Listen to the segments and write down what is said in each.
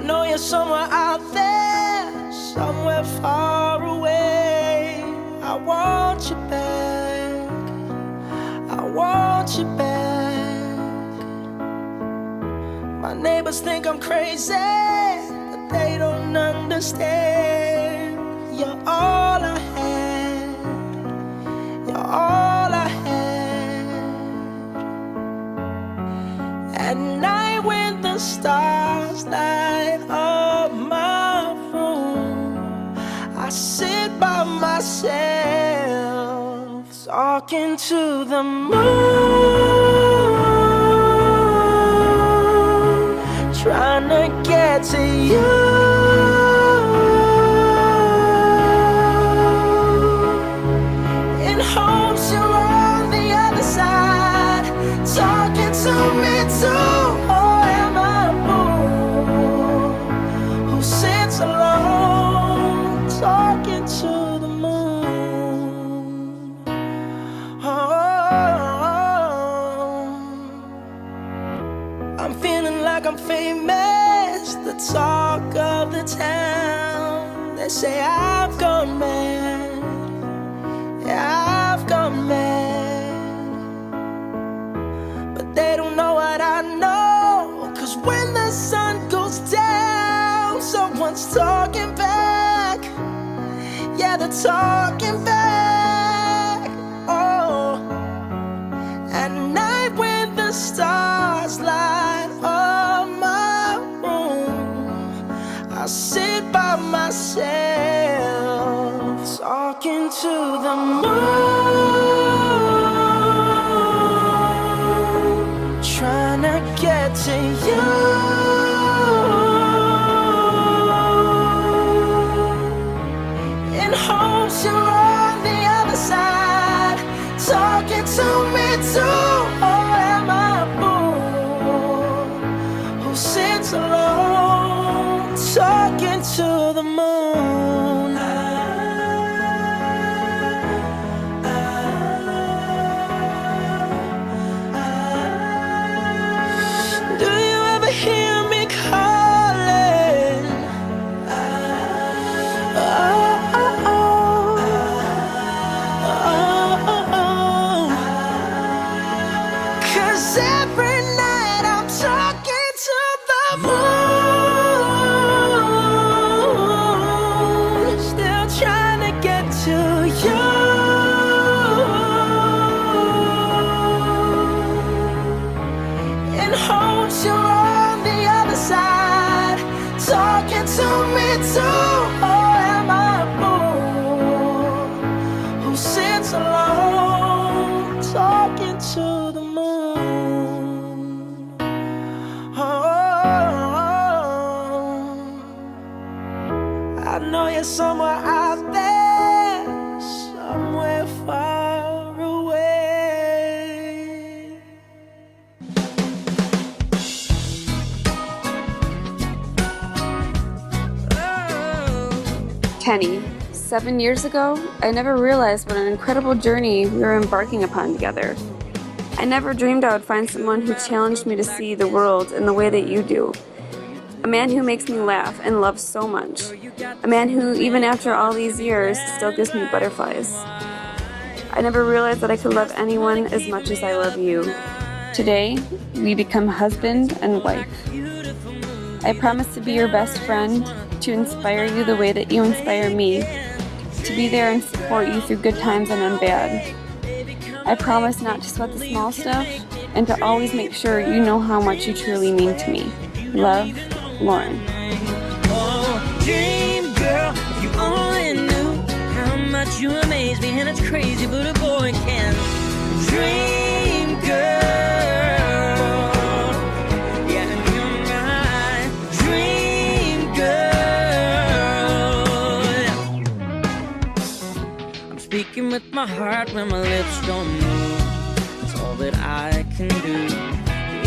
know you're somewhere out there, somewhere far away. I want you back, I want you back. My neighbors think I'm crazy, but they don't understand. You're all I had, you're all I had. At night when the stars light up my room, I sit by myself, talking to the moon, trying to get to you. In hopes you're on the other side, talking to me too. Or am I a fool who sits alone, talking to the moon? I'm feeling like I'm famous, the talk of the town. They say I've gone mad, yeah, I've gone mad. But they don't know what I know, 'cause when the sun goes down, someone's talking back. Yeah, they're talking back. Oh, at night when the stars light up my room, I sit by myself, talking to the moon, trying to get to you. In hopes you're on the other side, talking to me too. Or am I a fool who sits alone, talking to the moon? Do you ever hear me calling? Oh, oh, oh. Oh, oh, oh. 'Cause every night I'm talking to the moon, still trying to get to you. In hopes you're on the other side, talking to me too. Or am I a fool who sits alone, talking to the moon? Oh, I know you're somewhere out there, somewhere far away. Kenny, 7 years ago, I never realized what an incredible journey we were embarking upon together. I never dreamed I would find someone who challenged me to see the world in the way that you do. A man who makes me laugh and love so much. A man who, even after all these years, still gives me butterflies. I never realized that I could love anyone as much as I love you. Today, we become husband and wife. I promise to be your best friend, to inspire you the way that you inspire me, to be there and support you through good times and in bad. I promise not to sweat the small stuff, and to always make sure you know how much you truly mean to me. Love, Lauren. Oh, dream girl, if you only knew how much you amaze me, and it's crazy, but a boy can dream, girl. Yeah, you're my dream girl. I'm speaking with my heart when my lips don't move. It's all that I can do.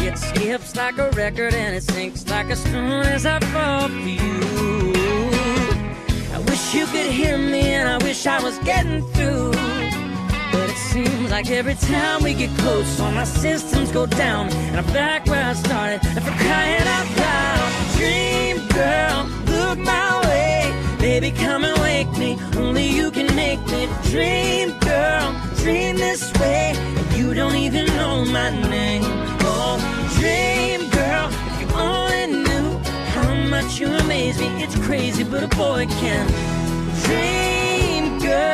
It skips like a record and it sinks like a stone as I fall for you. I wish you could hear me and I wish I was getting through, but it seems like every time we get close, all my systems go down and I'm back where I started. And for crying out loud, Dream girl, look my way. Baby, come and wake me. Only you can make me dream, girl. Dream this way. You don't even know my name. Oh, dream girl, if you only knew how much you amaze me. It's crazy, but a boy can dream, girl.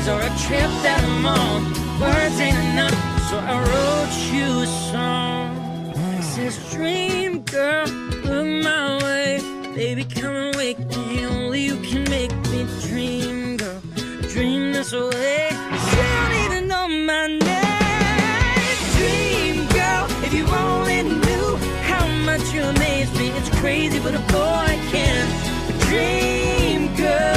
Or a trip that I'm on. Words ain't enough, so I wrote you a song. It says, dream girl, look my way. Baby, come and wake me. Only you can make me dream, girl. Dream this away. You don't even know my name. Dream girl, if you only knew how much you amaze me. It's crazy, but a boy can dream, girl.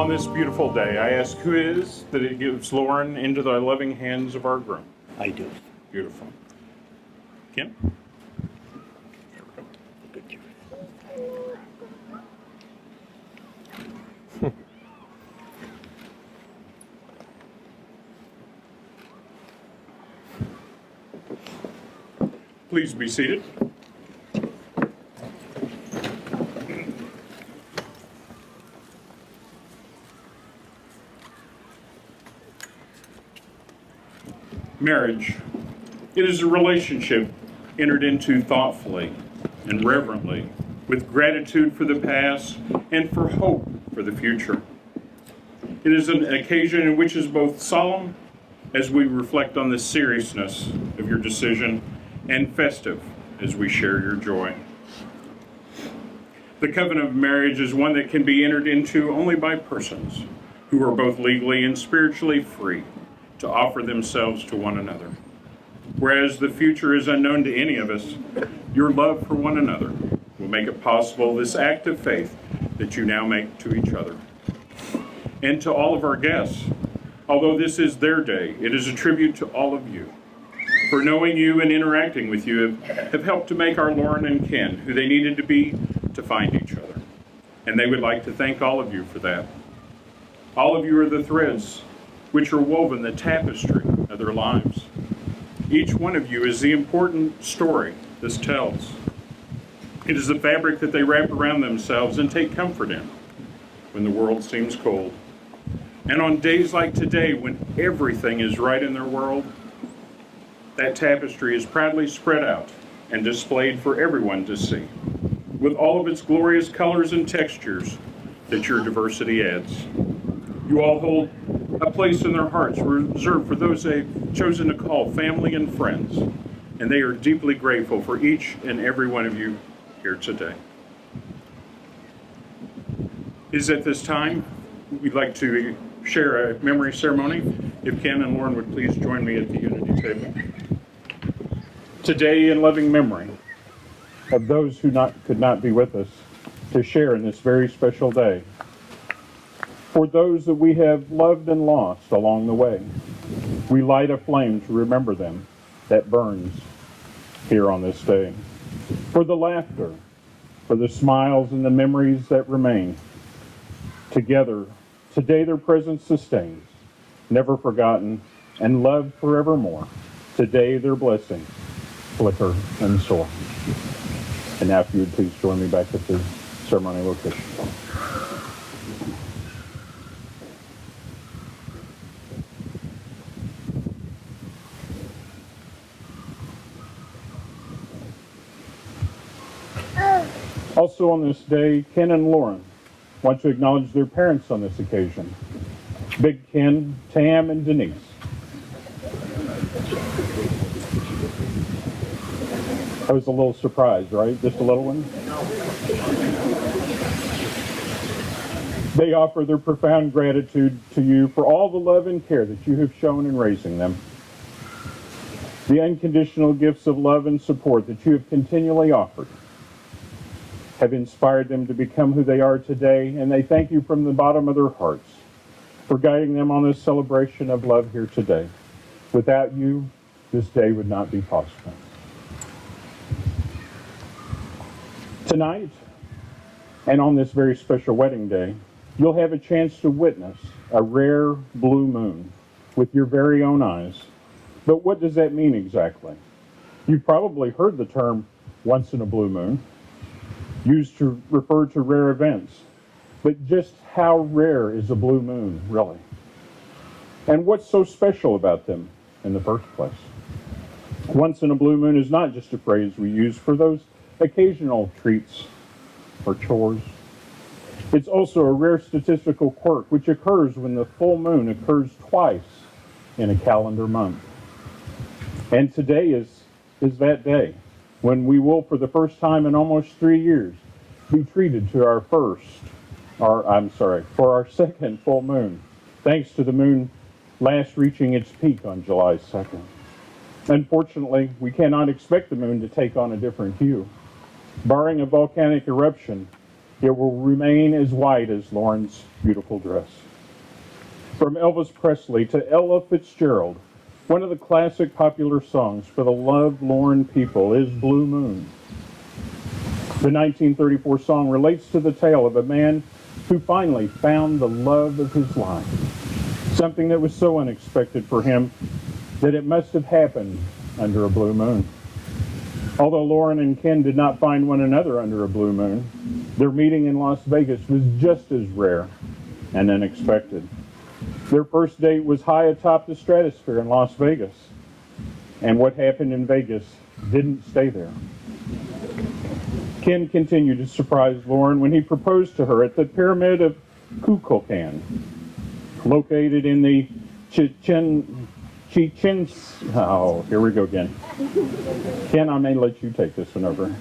On this beautiful day, I ask who it is that it gives Lauren into the loving hands of our groom. I do. Beautiful. Ken? Good job. Please be seated. Marriage. It is a relationship entered into thoughtfully and reverently, with gratitude for the past and for hope for the future. It is an occasion in which is both solemn as we reflect on the seriousness of your decision and festive as we share your joy. The covenant of marriage is one that can be entered into only by persons who are both legally and spiritually free to offer themselves to one another. Whereas the future is unknown to any of us, your love for one another will make it possible this act of faith that you now make to each other. And to all of our guests, although this is their day, it is a tribute to all of you. For knowing you and interacting with you have helped to make our Lauren and Ken who they needed to be to find each other. And they would like to thank all of you for that. All of you are the threads which are woven the tapestry of their lives. Each one of you is the important story this tells. It is the fabric that they wrap around themselves and take comfort in when the world seems cold. And on days like today, when everything is right in their world, that tapestry is proudly spread out and displayed for everyone to see, with all of its glorious colors and textures that your diversity adds. You all hold a place in their hearts reserved for those they've chosen to call family and friends, and they are deeply grateful for each and every one of you here today. It is at this time we'd like to share a memory ceremony. If Ken and Lauren would please join me at the unity table. Today, in loving memory of those who could not be with us to share in this very special day, for those that we have loved and lost along the way, we light a flame to remember them that burns here on this day. For the laughter, for the smiles and the memories that remain. Together, today their presence sustains, never forgotten and loved forevermore. Today their blessings flicker and soar. And now if you would please join me back at the ceremony location. Also on this day, Ken and Lauren want to acknowledge their parents on this occasion. Big Ken, Tam, and Denise. I was a little surprised, right? Just a little one? They offer their profound gratitude to you for all the love and care that you have shown in raising them. The unconditional gifts of love and support that you have continually offered have inspired them to become who they are today, and they thank you from the bottom of their hearts for guiding them on this celebration of love here today. Without you, this day would not be possible. Tonight, and on this very special wedding day, you'll have a chance to witness a rare blue moon with your very own eyes. But what does that mean exactly? You've probably heard the term once in a blue moon, used to refer to rare events. But just how rare is a blue moon, really? And what's so special about them in the first place? Once in a blue moon is not just a phrase we use for those occasional treats or chores. It's also a rare statistical quirk which occurs when the full moon occurs twice in a calendar month. And today is that day when we will, for the first time in almost 3 years, be treated to for our second full moon, thanks to the moon last reaching its peak on July 2nd. Unfortunately, we cannot expect the moon to take on a different hue. Barring a volcanic eruption, It will remain as white as Lauren's beautiful dress. From Elvis Presley to Ella Fitzgerald, one of the classic popular songs for the love-lorn people is Blue Moon. The 1934 song relates to the tale of a man who finally found the love of his life, something that was so unexpected for him that it must have happened under a blue moon. Although Lauren and Ken did not find one another under a blue moon, their meeting in Las Vegas was just as rare and unexpected. Their first date was high atop the stratosphere in Las Vegas, and what happened in Vegas didn't stay there. Ken continued to surprise Lauren when he proposed to her at the Pyramid of Kukulkan, located in the here we go again. Ken, I may let you take this one over.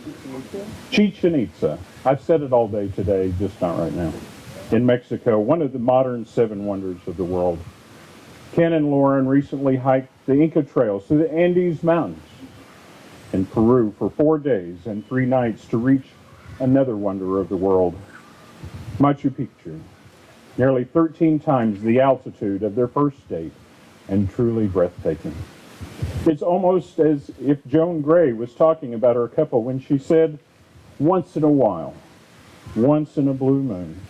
Chichen Itza. I've said it all day today, just not right now. In Mexico, one of the modern seven wonders of the world. Ken and Lauren recently hiked the Inca trails through the Andes Mountains in Peru for 4 days and 3 nights to reach another wonder of the world, Machu Picchu, nearly 13 times the altitude of their first date and truly breathtaking. It's almost as if Joan Gray was talking about her couple when she said, once in a while, once in a blue moon,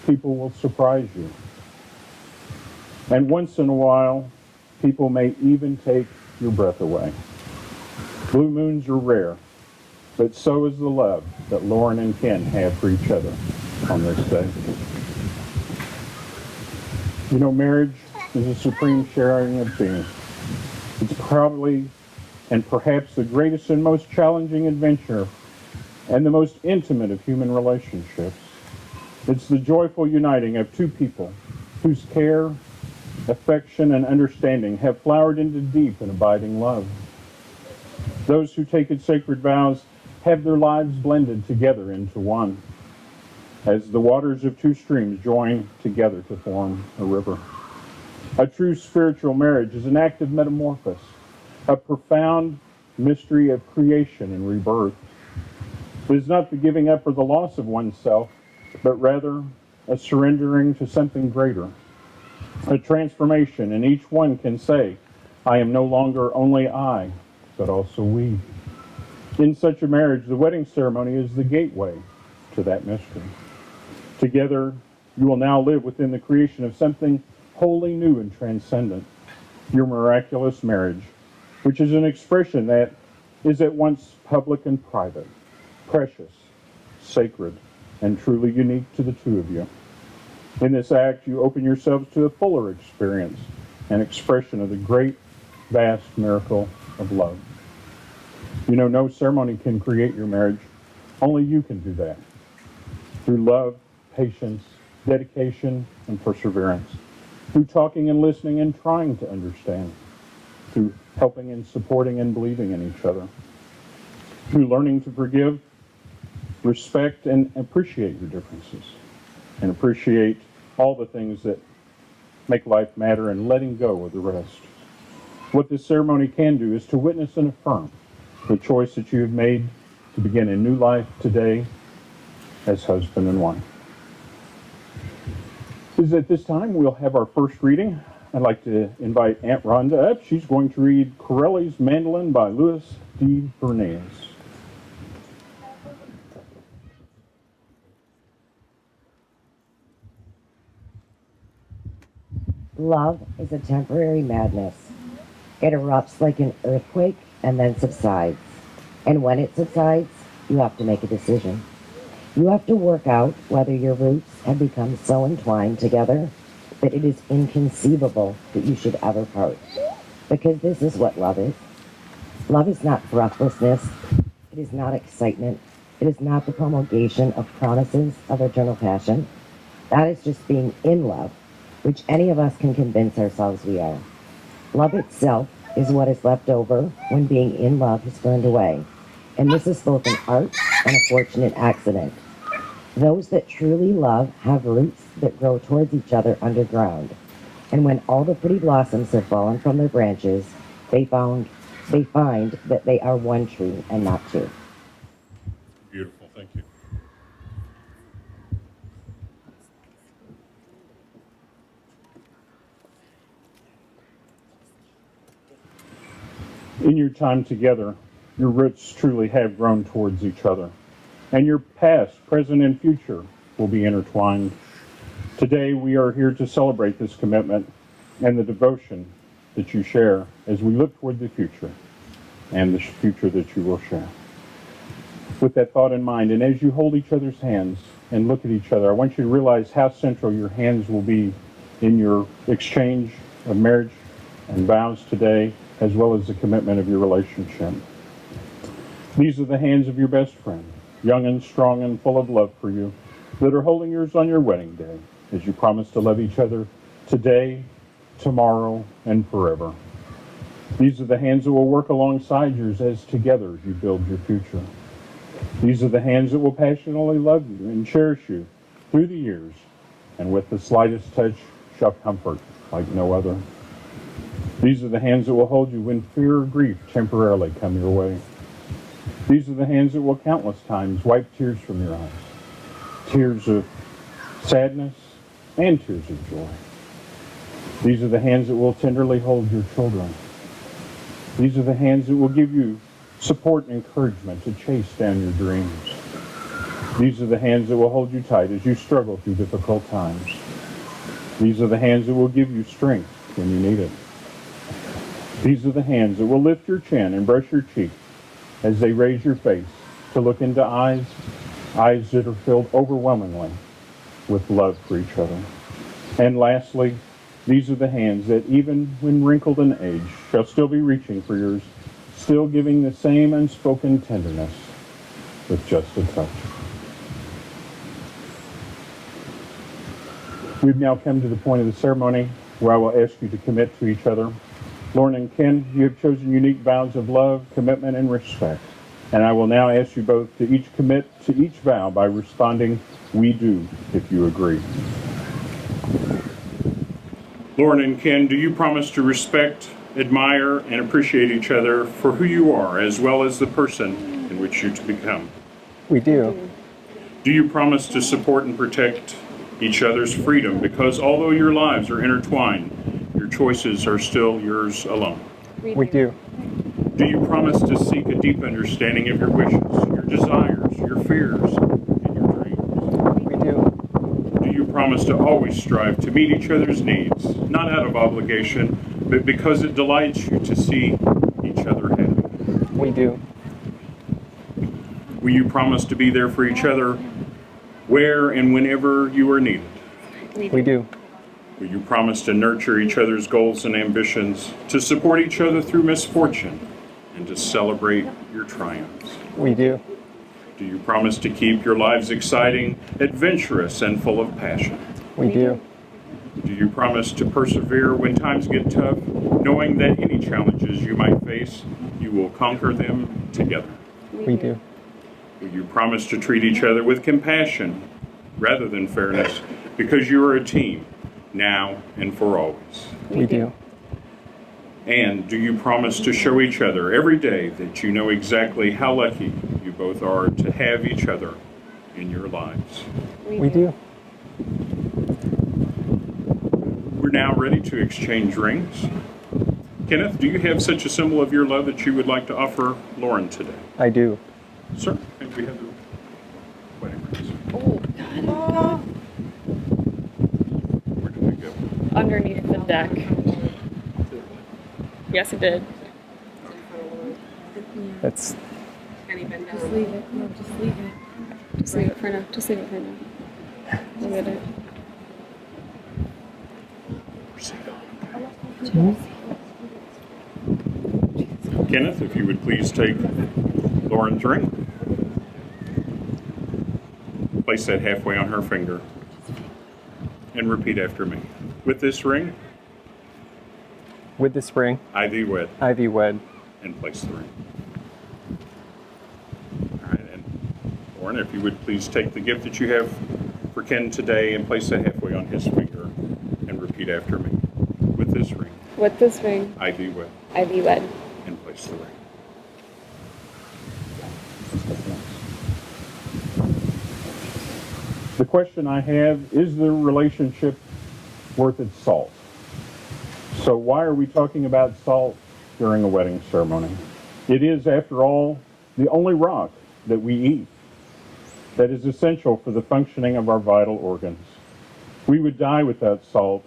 people will surprise you. And once in a while, people may even take your breath away. Blue moons are rare, but so is the love that Lauren and Ken have for each other on this day. You know, marriage is a supreme sharing of being. It's probably and perhaps the greatest and most challenging adventure and the most intimate of human relationships. It's the joyful uniting of two people whose care, affection, and understanding have flowered into deep and abiding love. Those who take its sacred vows have their lives blended together into one, as the waters of two streams join together to form a river. A true spiritual marriage is an act of metamorphosis, a profound mystery of creation and rebirth. It is not the giving up or the loss of oneself, but rather a surrendering to something greater, a transformation, and each one can say, I am no longer only I, but also we. In such a marriage, the wedding ceremony is the gateway to that mystery. Together, you will now live within the creation of something wholly new and transcendent, your miraculous marriage, which is an expression that is at once public and private, precious, sacred, and truly unique to the two of you. In this act, you open yourselves to a fuller experience and expression of the great, vast miracle of love. You know, no ceremony can create your marriage. Only you can do that. Through love, patience, dedication, and perseverance. Through talking and listening and trying to understand. Through helping and supporting and believing in each other. Through learning to forgive, respect, and appreciate your differences. And appreciate all the things that make life matter and letting go of the rest. What this ceremony can do is to witness and affirm the choice that you have made to begin a new life today as husband and wife. At this time, we'll have our first reading. I'd like to invite Aunt Rhonda up. She's going to read Corelli's Mandolin by Louis D. Bernays. Love is a temporary madness. It erupts like an earthquake and then subsides. And when it subsides, you have to make a decision. You have to work out whether your roots have become so entwined together that it is inconceivable that you should ever part. Because this is what love is. Love is not breathlessness. It is not excitement. It is not the promulgation of promises of eternal passion. That is just being in love, which any of us can convince ourselves we are. Love itself is what is left over when being in love is burned away. And this is both an art and a fortunate accident. Those that truly love have roots that grow towards each other underground. And when all the pretty blossoms have fallen from their branches, they find that they are one tree and not two. Beautiful, thank you. In your time together, your roots truly have grown towards each other, and your past, present, and future will be intertwined. Today, we are here to celebrate this commitment and the devotion that you share as we look toward the future and the future that you will share. With that thought in mind, and as you hold each other's hands and look at each other, I want you to realize how central your hands will be in your exchange of marriage and vows today, as well as the commitment of your relationship. These are the hands of your best friend, young and strong and full of love for you, that are holding yours on your wedding day, as you promise to love each other today, tomorrow, and forever. These are the hands that will work alongside yours as together you build your future. These are the hands that will passionately love you and cherish you through the years, and with the slightest touch shall comfort like no other. These are the hands that will hold you when fear or grief temporarily come your way. These are the hands that will countless times wipe tears from your eyes, tears of sadness and tears of joy. These are the hands that will tenderly hold your children. These are the hands that will give you support and encouragement to chase down your dreams. These are the hands that will hold you tight as you struggle through difficult times. These are the hands that will give you strength when you need it. These are the hands that will lift your chin and brush your cheek as they raise your face to look into eyes that are filled overwhelmingly with love for each other. And lastly, these are the hands that, even when wrinkled in age, shall still be reaching for yours, still giving the same unspoken tenderness with just a touch. We've now come to the point of the ceremony where I will ask you to commit to each other. Lauren and Ken, you have chosen unique vows of love, commitment, and respect. And I will now ask you both to each commit to each vow by responding, "We do," if you agree. Lauren and Ken, do you promise to respect, admire, and appreciate each other for who you are, as well as the person in which you're to become? We do. Do you promise to support and protect each other's freedom, because although your lives are intertwined, your choices are still yours alone? We do. Do you promise to seek a deep understanding of your wishes, your desires, your fears, and your dreams? We do. Do you promise to always strive to meet each other's needs, not out of obligation, but because it delights you to see each other happy? We do. Will you promise to be there for each other where and whenever you are needed? We do. Will you promise to nurture each other's goals and ambitions, to support each other through misfortune, and to celebrate your triumphs? We do. Do you promise to keep your lives exciting, adventurous, and full of passion? We do. Do you promise to persevere when times get tough, knowing that any challenges you might face, you will conquer them together? We do. Will you promise to treat each other with compassion rather than fairness, because you are a team, now and for always? We do. And do you promise to show each other every day that you know exactly how lucky you both are to have each other in your lives? We do. We're now ready to exchange rings. Kenneth, do you have such a symbol of your love that you would like to offer Lauren today? I do. Sir, may we have the wedding rings? Oh, God. Where did they go? Underneath the deck. Yes, it did. That's. Just leave it. No, just leave it. Just leave it for now. Just leave it for now. Look at it. Kenneth, if you would please take Lauren's ring. Place that halfway on her finger. And repeat after me. With this ring, With this ring, I thee wed. I thee wed. And place the ring. All right, and Lauren, if you would please take the gift that you have for Ken today and place that halfway on his finger and repeat after me. With this ring, With this ring, I thee wed. I thee wed. And place the ring. The question I have, is the relationship worth its salt? So why are we talking about salt during a wedding ceremony. It is, after all, the only rock that we eat that is essential for the functioning of our vital organs. We would die without salt,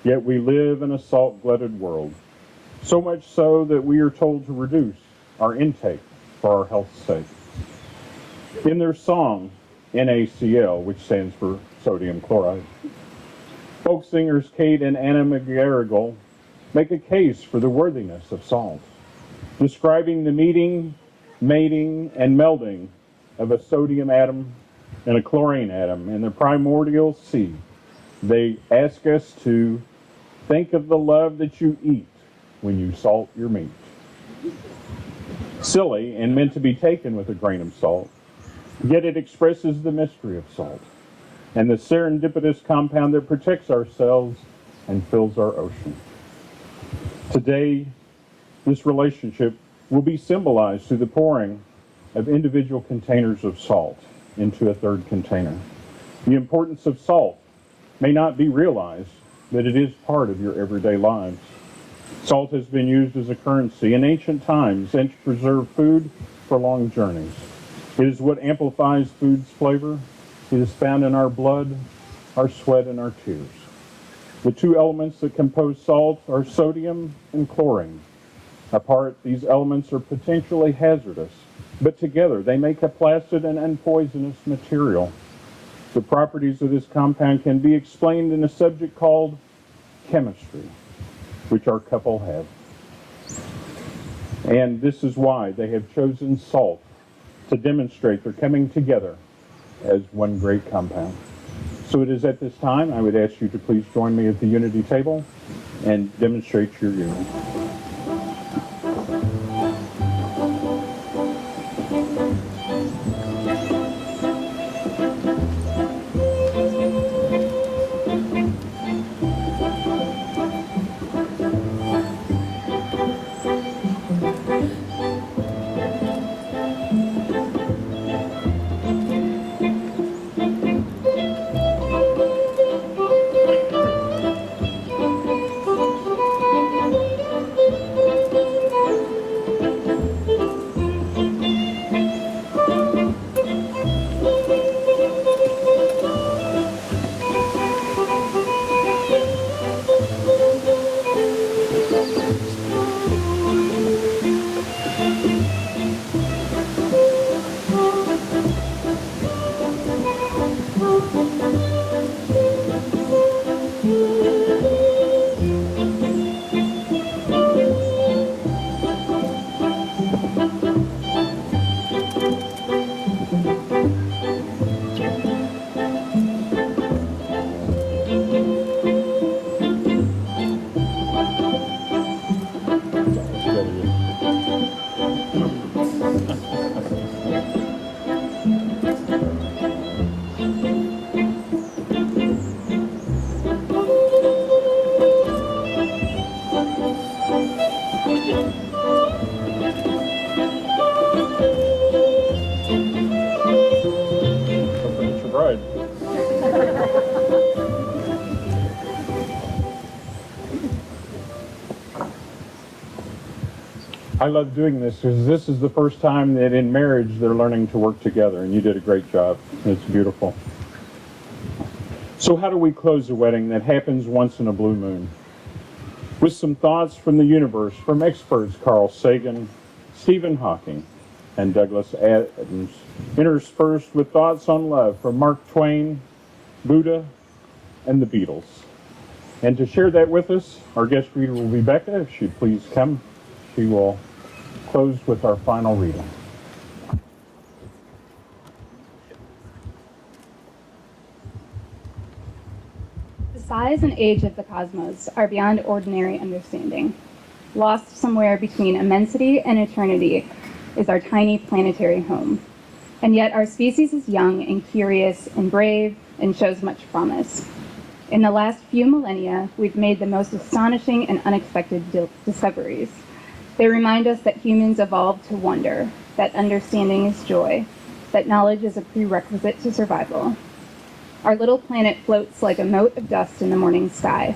yet we live in a salt-glutted world, so much so that we are told to reduce our intake for our health's sake. In their song, NaCl, which stands for sodium chloride, folk singers Kate and Anna McGarrigle make a case for the worthiness of salt, describing the meeting, mating, and melding of a sodium atom and a chlorine atom in the primordial sea. They ask us to think of the love that you eat when you salt your meat. Silly and meant to be taken with a grain of salt, yet it expresses the mystery of salt and the serendipitous compound that protects our cells and fills our ocean. Today, this relationship will be symbolized through the pouring of individual containers of salt into a third container. The importance of salt may not be realized, but it is part of your everyday lives. Salt has been used as a currency in ancient times and to preserve food for long journeys. It is what amplifies food's flavor. It is found in our blood, our sweat, and our tears. The two elements that compose salt are sodium and chlorine. Apart, these elements are potentially hazardous, but together they make a placid and unpoisonous material. The properties of this compound can be explained in a subject called chemistry, which our couple have. And this is why they have chosen salt to demonstrate their coming together as one great compound. So it is at this time I would ask you to please join me at the unity table and demonstrate your union. I love doing this because this is the first time that in marriage they're learning to work together, and you did a great job. It's beautiful. So how do we close a wedding that happens once in a blue moon? With some thoughts from the universe from experts Carl Sagan, Stephen Hawking, and Douglas Adams, interspersed with thoughts on love from Mark Twain, Buddha, and the Beatles. And to share that with us, our guest reader will be Becca. If she'd please come, she will close with our final reading. The size and age of the cosmos are beyond ordinary understanding. Lost somewhere between immensity and eternity is our tiny planetary home. And yet our species is young and curious and brave and shows much promise. In the last few millennia, we've made the most astonishing and unexpected discoveries. They remind us that humans evolved to wonder, that understanding is joy, that knowledge is a prerequisite to survival. Our little planet floats like a mote of dust in the morning sky.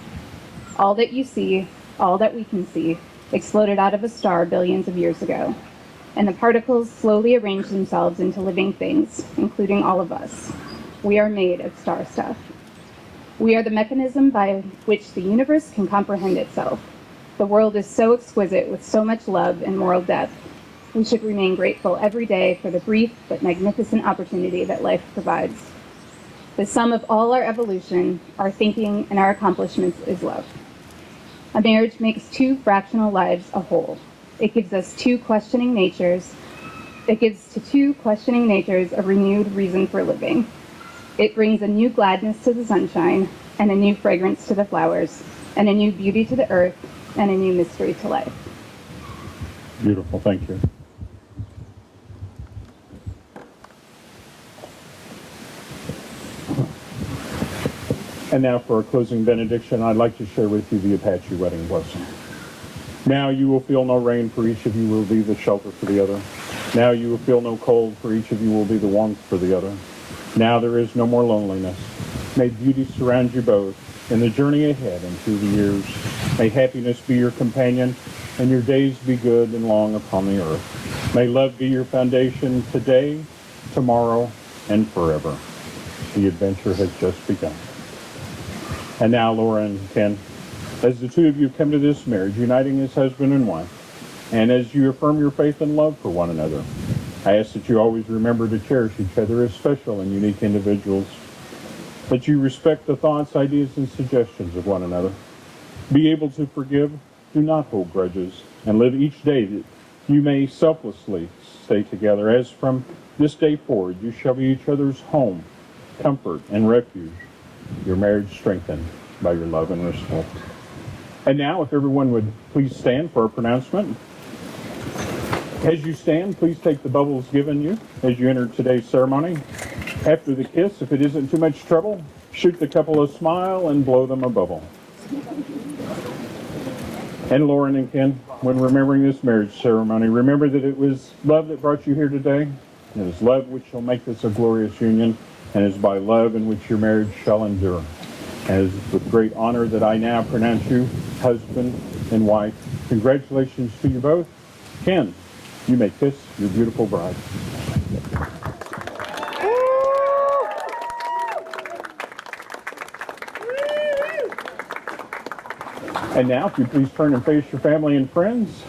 All that you see, all that we can see, exploded out of a star billions of years ago, and the particles slowly arrange themselves into living things, including all of us. We are made of star stuff. We are the mechanism by which the universe can comprehend itself. The world is so exquisite with so much love and moral depth. We should remain grateful every day for the brief but magnificent opportunity that life provides. The sum of all our evolution, our thinking, and our accomplishments is love. A marriage makes two fractional lives a whole. It gives us two questioning natures. It gives to two questioning natures a renewed reason for living. It brings a new gladness to the sunshine, and a new fragrance to the flowers, and a new beauty to the earth, and a new mystery to life. Beautiful, thank you. And now for a closing benediction, I'd like to share with you the Apache wedding blessing. Now you will feel no rain, for each of you will be the shelter for the other. Now you will feel no cold, for each of you will be the warmth for the other. Now there is no more loneliness. May beauty surround you both in the journey ahead and through the years. May happiness be your companion, and your days be good and long upon the earth. May love be your foundation today, tomorrow, and forever. The adventure has just begun. And now, Laura and Ken, as the two of you come to this marriage, uniting as husband and wife, and as you affirm your faith and love for one another, I ask that you always remember to cherish each other as special and unique individuals, that you respect the thoughts, ideas, and suggestions of one another. Be able to forgive, do not hold grudges, and live each day that you may selflessly stay together, as from this day forward you shall be each other's home, comfort, and refuge, your marriage strengthened by your love and respect. And now, if everyone would please stand for a pronouncement. As you stand, please take the bubbles given you as you enter today's ceremony. After the kiss, if it isn't too much trouble, shoot the couple a smile and blow them a bubble. And Lauren and Ken, when remembering this marriage ceremony, remember that it was love that brought you here today. It is love which shall make this a glorious union, and it is by love in which your marriage shall endure. As with great honor that I now pronounce you husband and wife. Congratulations to you both. Ken, you may kiss your beautiful bride. And now, if you please turn and face your family and friends.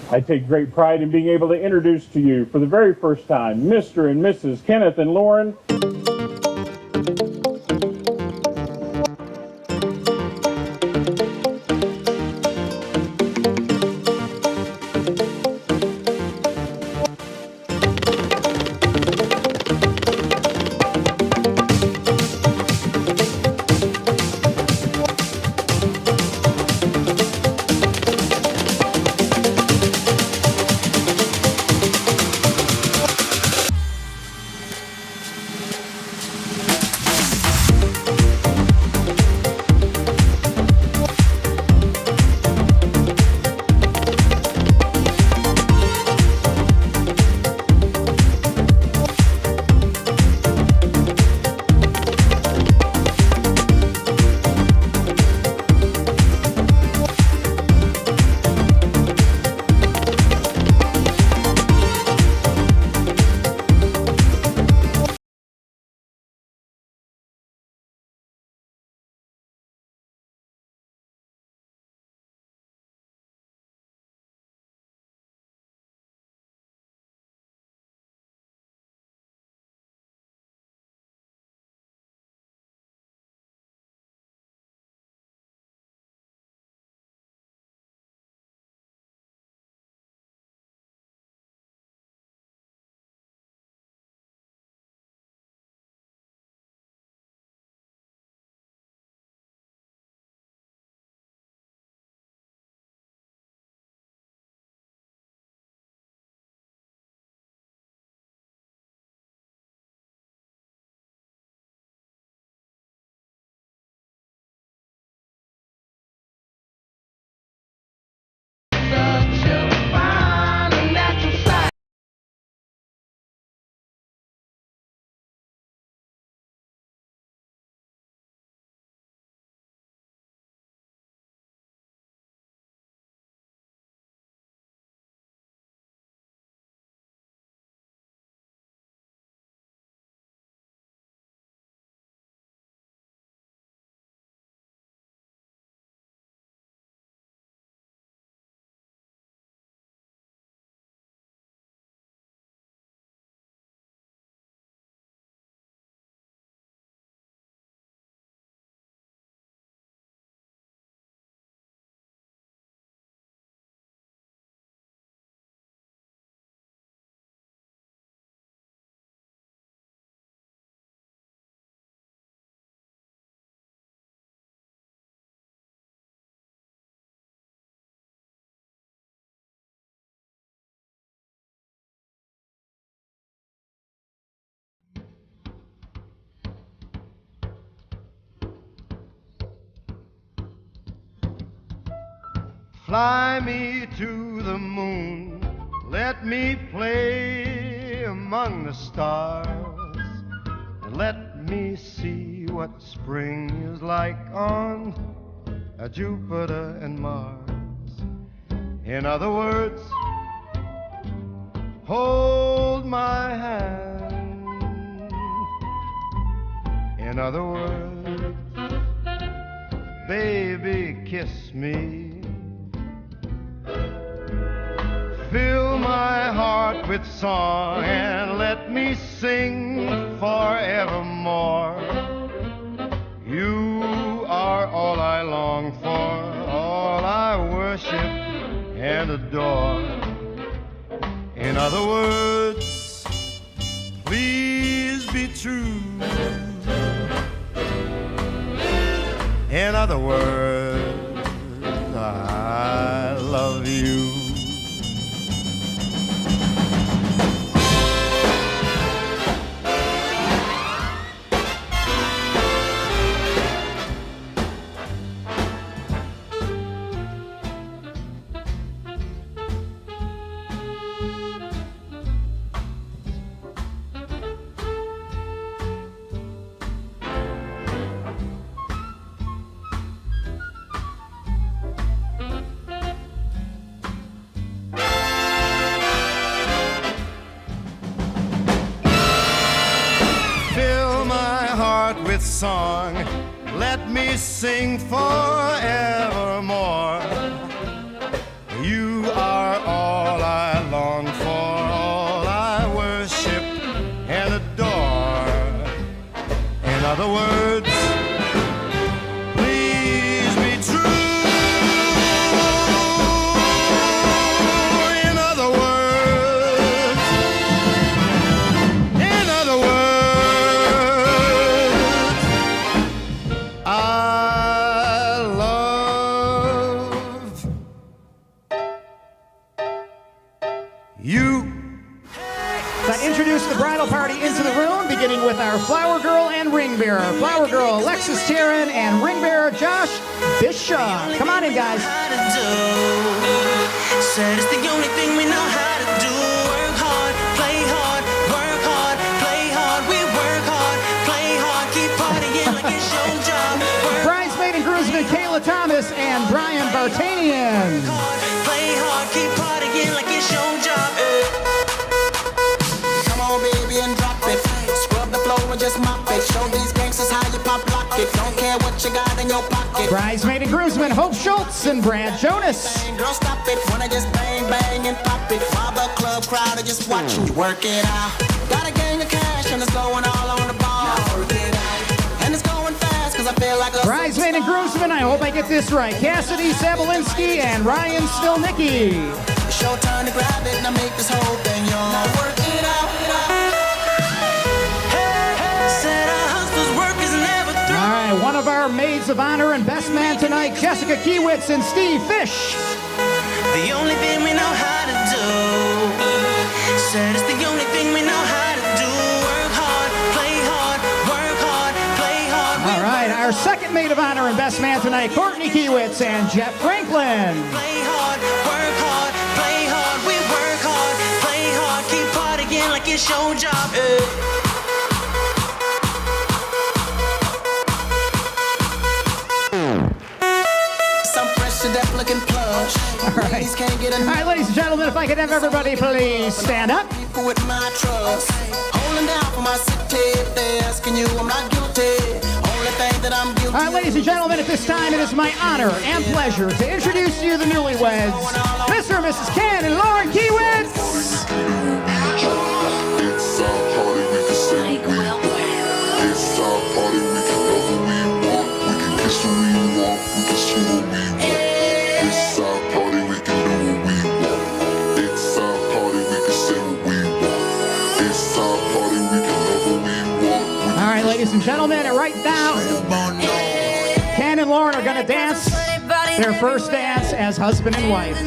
I take great pride in being able to introduce to you for the very first time, Mr. and Mrs. Kenneth and Lauren. Fly me to the moon, let me play among the stars, and let me see what spring is like on Jupiter and Mars. In other words, hold my hand. In other words, baby, kiss me. Fill my heart with song and let me sing forevermore. You are all I long for, all I worship and adore. In other words, please be true. In other words, I love you. With song, let me sing forevermore. You are all I long for, all I worship and adore. In other words, please be true. In other words, I love you. I introduce the bridal party into the room, beginning with our flower girl and ring bearer. Flower girl Alexis Taryn and ring bearer Josh Bishop. Come on in, guys. Said it's the only thing we know how to do. Work hard, play hard, work hard, play hard. We work hard, play hard, keep partying like it's your job. Bridesmaid and groomsmen Kayla Thomas and Brian Bartanian. Play hard, keep partying like it's your job. Come on, baby, and drop it. Scrub the floor and just mop it. Show these gangsters how you pop lock it. Don't care what you got in your pocket. Bridesmaid and groomsmen Hope Schultz and Brad Jonas. Girl, stop it. Wanna just bang, bang, and pop it. While the club crowd are just watching you work it out. Got a gang of cash and it's going all on the ball. Work it out. And it's going fast cause I feel like a Bridesmaid and groomsmen, I hope I get this right. Cassidy Sabalinski and Ryan Stilnicki. It's your turn to grab it and I make this whole thing yours. Now work it out. Said our hustle's work is never through. All right, one of our maids of honor and best man tonight, Jessica Kiwicz and Steve Fish. The only thing we know how to do. Said it's the only thing we know how to do. Work hard, play hard, work hard, play hard. All right, our second maid of honor and best man tonight, Courtney Kiwicz and Jeff Franklin. Play hard, work hard, play hard. We work hard, play hard, keep partying like it's your job. Some fresh to death looking plush. All right. Ladies can't get All right, ladies and gentlemen, if I could have everybody please stand up. people with my trust. Holding down for my city. If they're asking you, I'm not guilty. Only thing that I'm guilty. All right, ladies and gentlemen, at this time, it is my honor and pleasure to introduce to you the newlyweds, Mr. and Mrs. Ken and Lauren Kiwicz. It's our party, we can say what we want. It's our party, we can love who we want. We can kiss who we want, we can screw who we want. It's our party, we can do what we want. It's our party, we can say what we want. It's our party, we can love who we want. All right, ladies and gentlemen, and right now, Ken and Lauren are going to dance their first dance as husband and wife.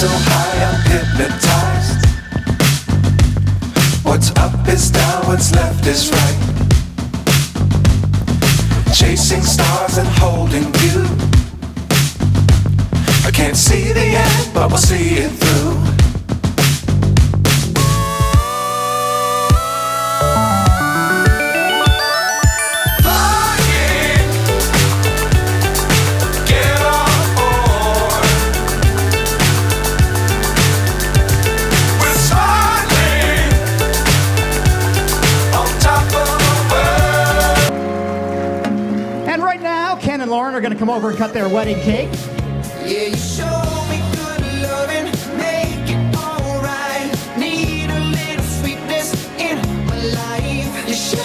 so high I'm hypnotized. What's up is down, what's left is right. Chasing stars and holding you. I can't see the end, but we'll see it through. Lauren are going to come over and cut their wedding cake. Yeah, you show me good loving, make it alright. Need a little sweetness in my life. You sugar,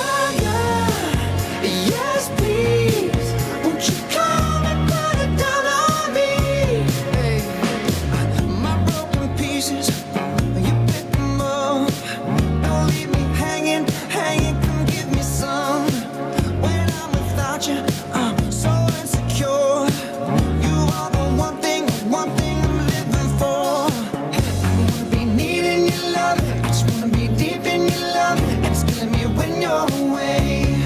yes please. Won't you come and put it down on me? Hey, my broken pieces, you pick them up. Don't leave me hanging, come give me some. When I'm without you, so insecure. You are the one thing I'm living for. I wanna be needing your love, I just wanna be deep in your love, and it's killing me when you're away.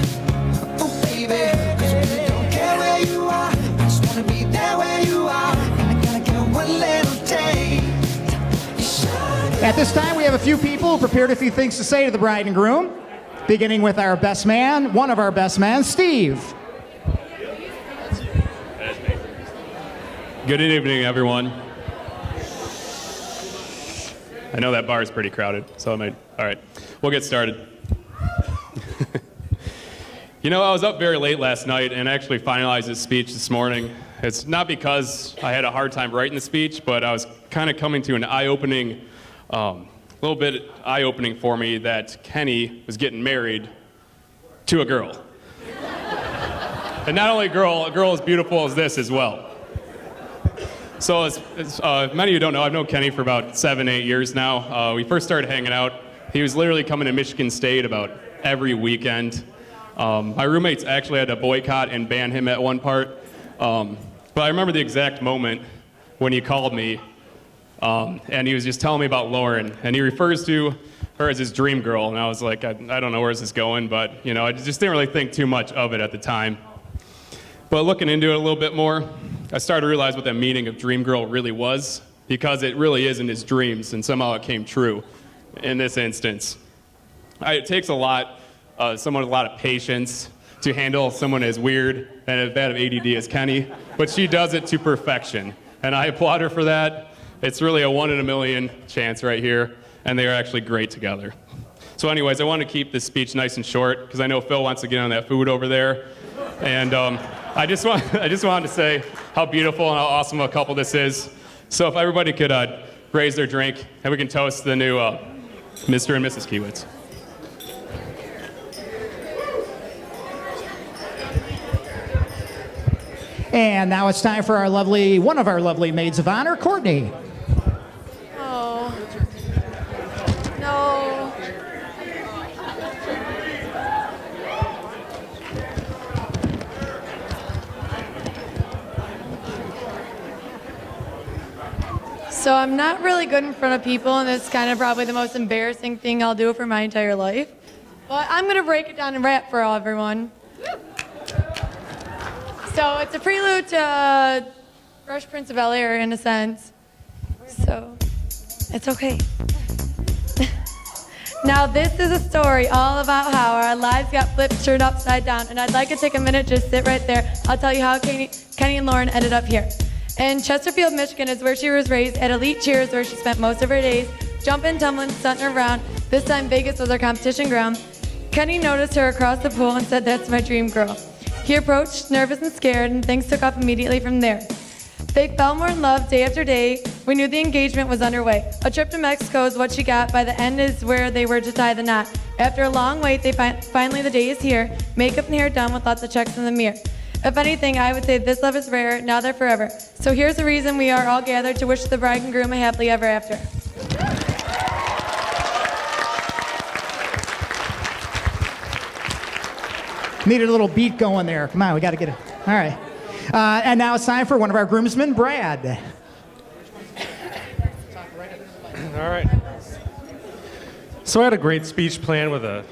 Oh baby, 'cause I really don't care where you are, I just wanna be there where you are, and I gotta get one little taste. At this time, we have a few people who prepared a few things to say to the bride and groom, beginning with our best man, one of our best men, Steve. Good evening, everyone. I know that bar is pretty crowded, so all right, we'll get started. You know, I was up very late last night and actually finalized this speech this morning. It's not because I had a hard time writing the speech, but I was kind of coming to an eye-opening, little bit eye-opening for me that Kenny was getting married to a girl. And not only a girl as beautiful as this as well. So as many of you don't know, I've known Kenny for about 7-8 years now. We first started hanging out. He was literally coming to Michigan State about every weekend. My roommates actually had to boycott and ban him at one part. But I remember the exact moment when he called me, and he was just telling me about Lauren, and he refers to her as his dream girl. And I was like, I don't know where's this going, but you know, I just didn't really think too much of it at the time. But looking into it a little bit more, I started to realize what that meaning of dream girl really was, because it really is in his dreams, and somehow it came true in this instance. It takes a lot, someone with a lot of patience to handle someone as weird and as bad of ADD as Kenny, but she does it to perfection, and I applaud her for that. It's really a 1 in a million chance right here, and they are actually great together. So anyways, I want to keep this speech nice and short, because I know Phil wants to get on that food over there, and I just wanted to say how beautiful and how awesome a couple this is. So if everybody could raise their drink, and we can toast the new Mr. and Mrs. Kiwicz. And now it's time for one of our lovely maids of honor, Courtney. Oh, no. So I'm not really good in front of people, and it's kind of probably the most embarrassing thing I'll do for my entire life. But I'm going to break it down and rap for everyone. So it's a prelude to Fresh Prince of Bel-Air, in a sense. So it's okay. Now this is a story all about how our lives got flipped, turned upside down, and I'd like to take a minute, just sit right there. I'll tell you how Kenny and Lauren ended up here. And Chesterfield, Michigan is where she was raised. At Elite Cheers, where she spent most of her days, jumping, tumbling, stunting around. This time Vegas was her competition ground. Kenny noticed her across the pool and said, "That's my dream girl." He approached, nervous and scared, and things took off immediately from there. They fell more in love day after day. We knew the engagement was underway. A trip to Mexico is what she got. By the end is where they were to tie the knot. After a long wait, finally the day is here. Makeup and hair done with lots of checks in the mirror. If anything, I would say this love is rare, now they're forever. So here's the reason we are all gathered to wish the bride and groom a happily ever after. Needed a little beat going there. Come on, we got to get it. All right. And now it's time for one of our groomsmen, Brad. All right. So I had a great speech plan with a,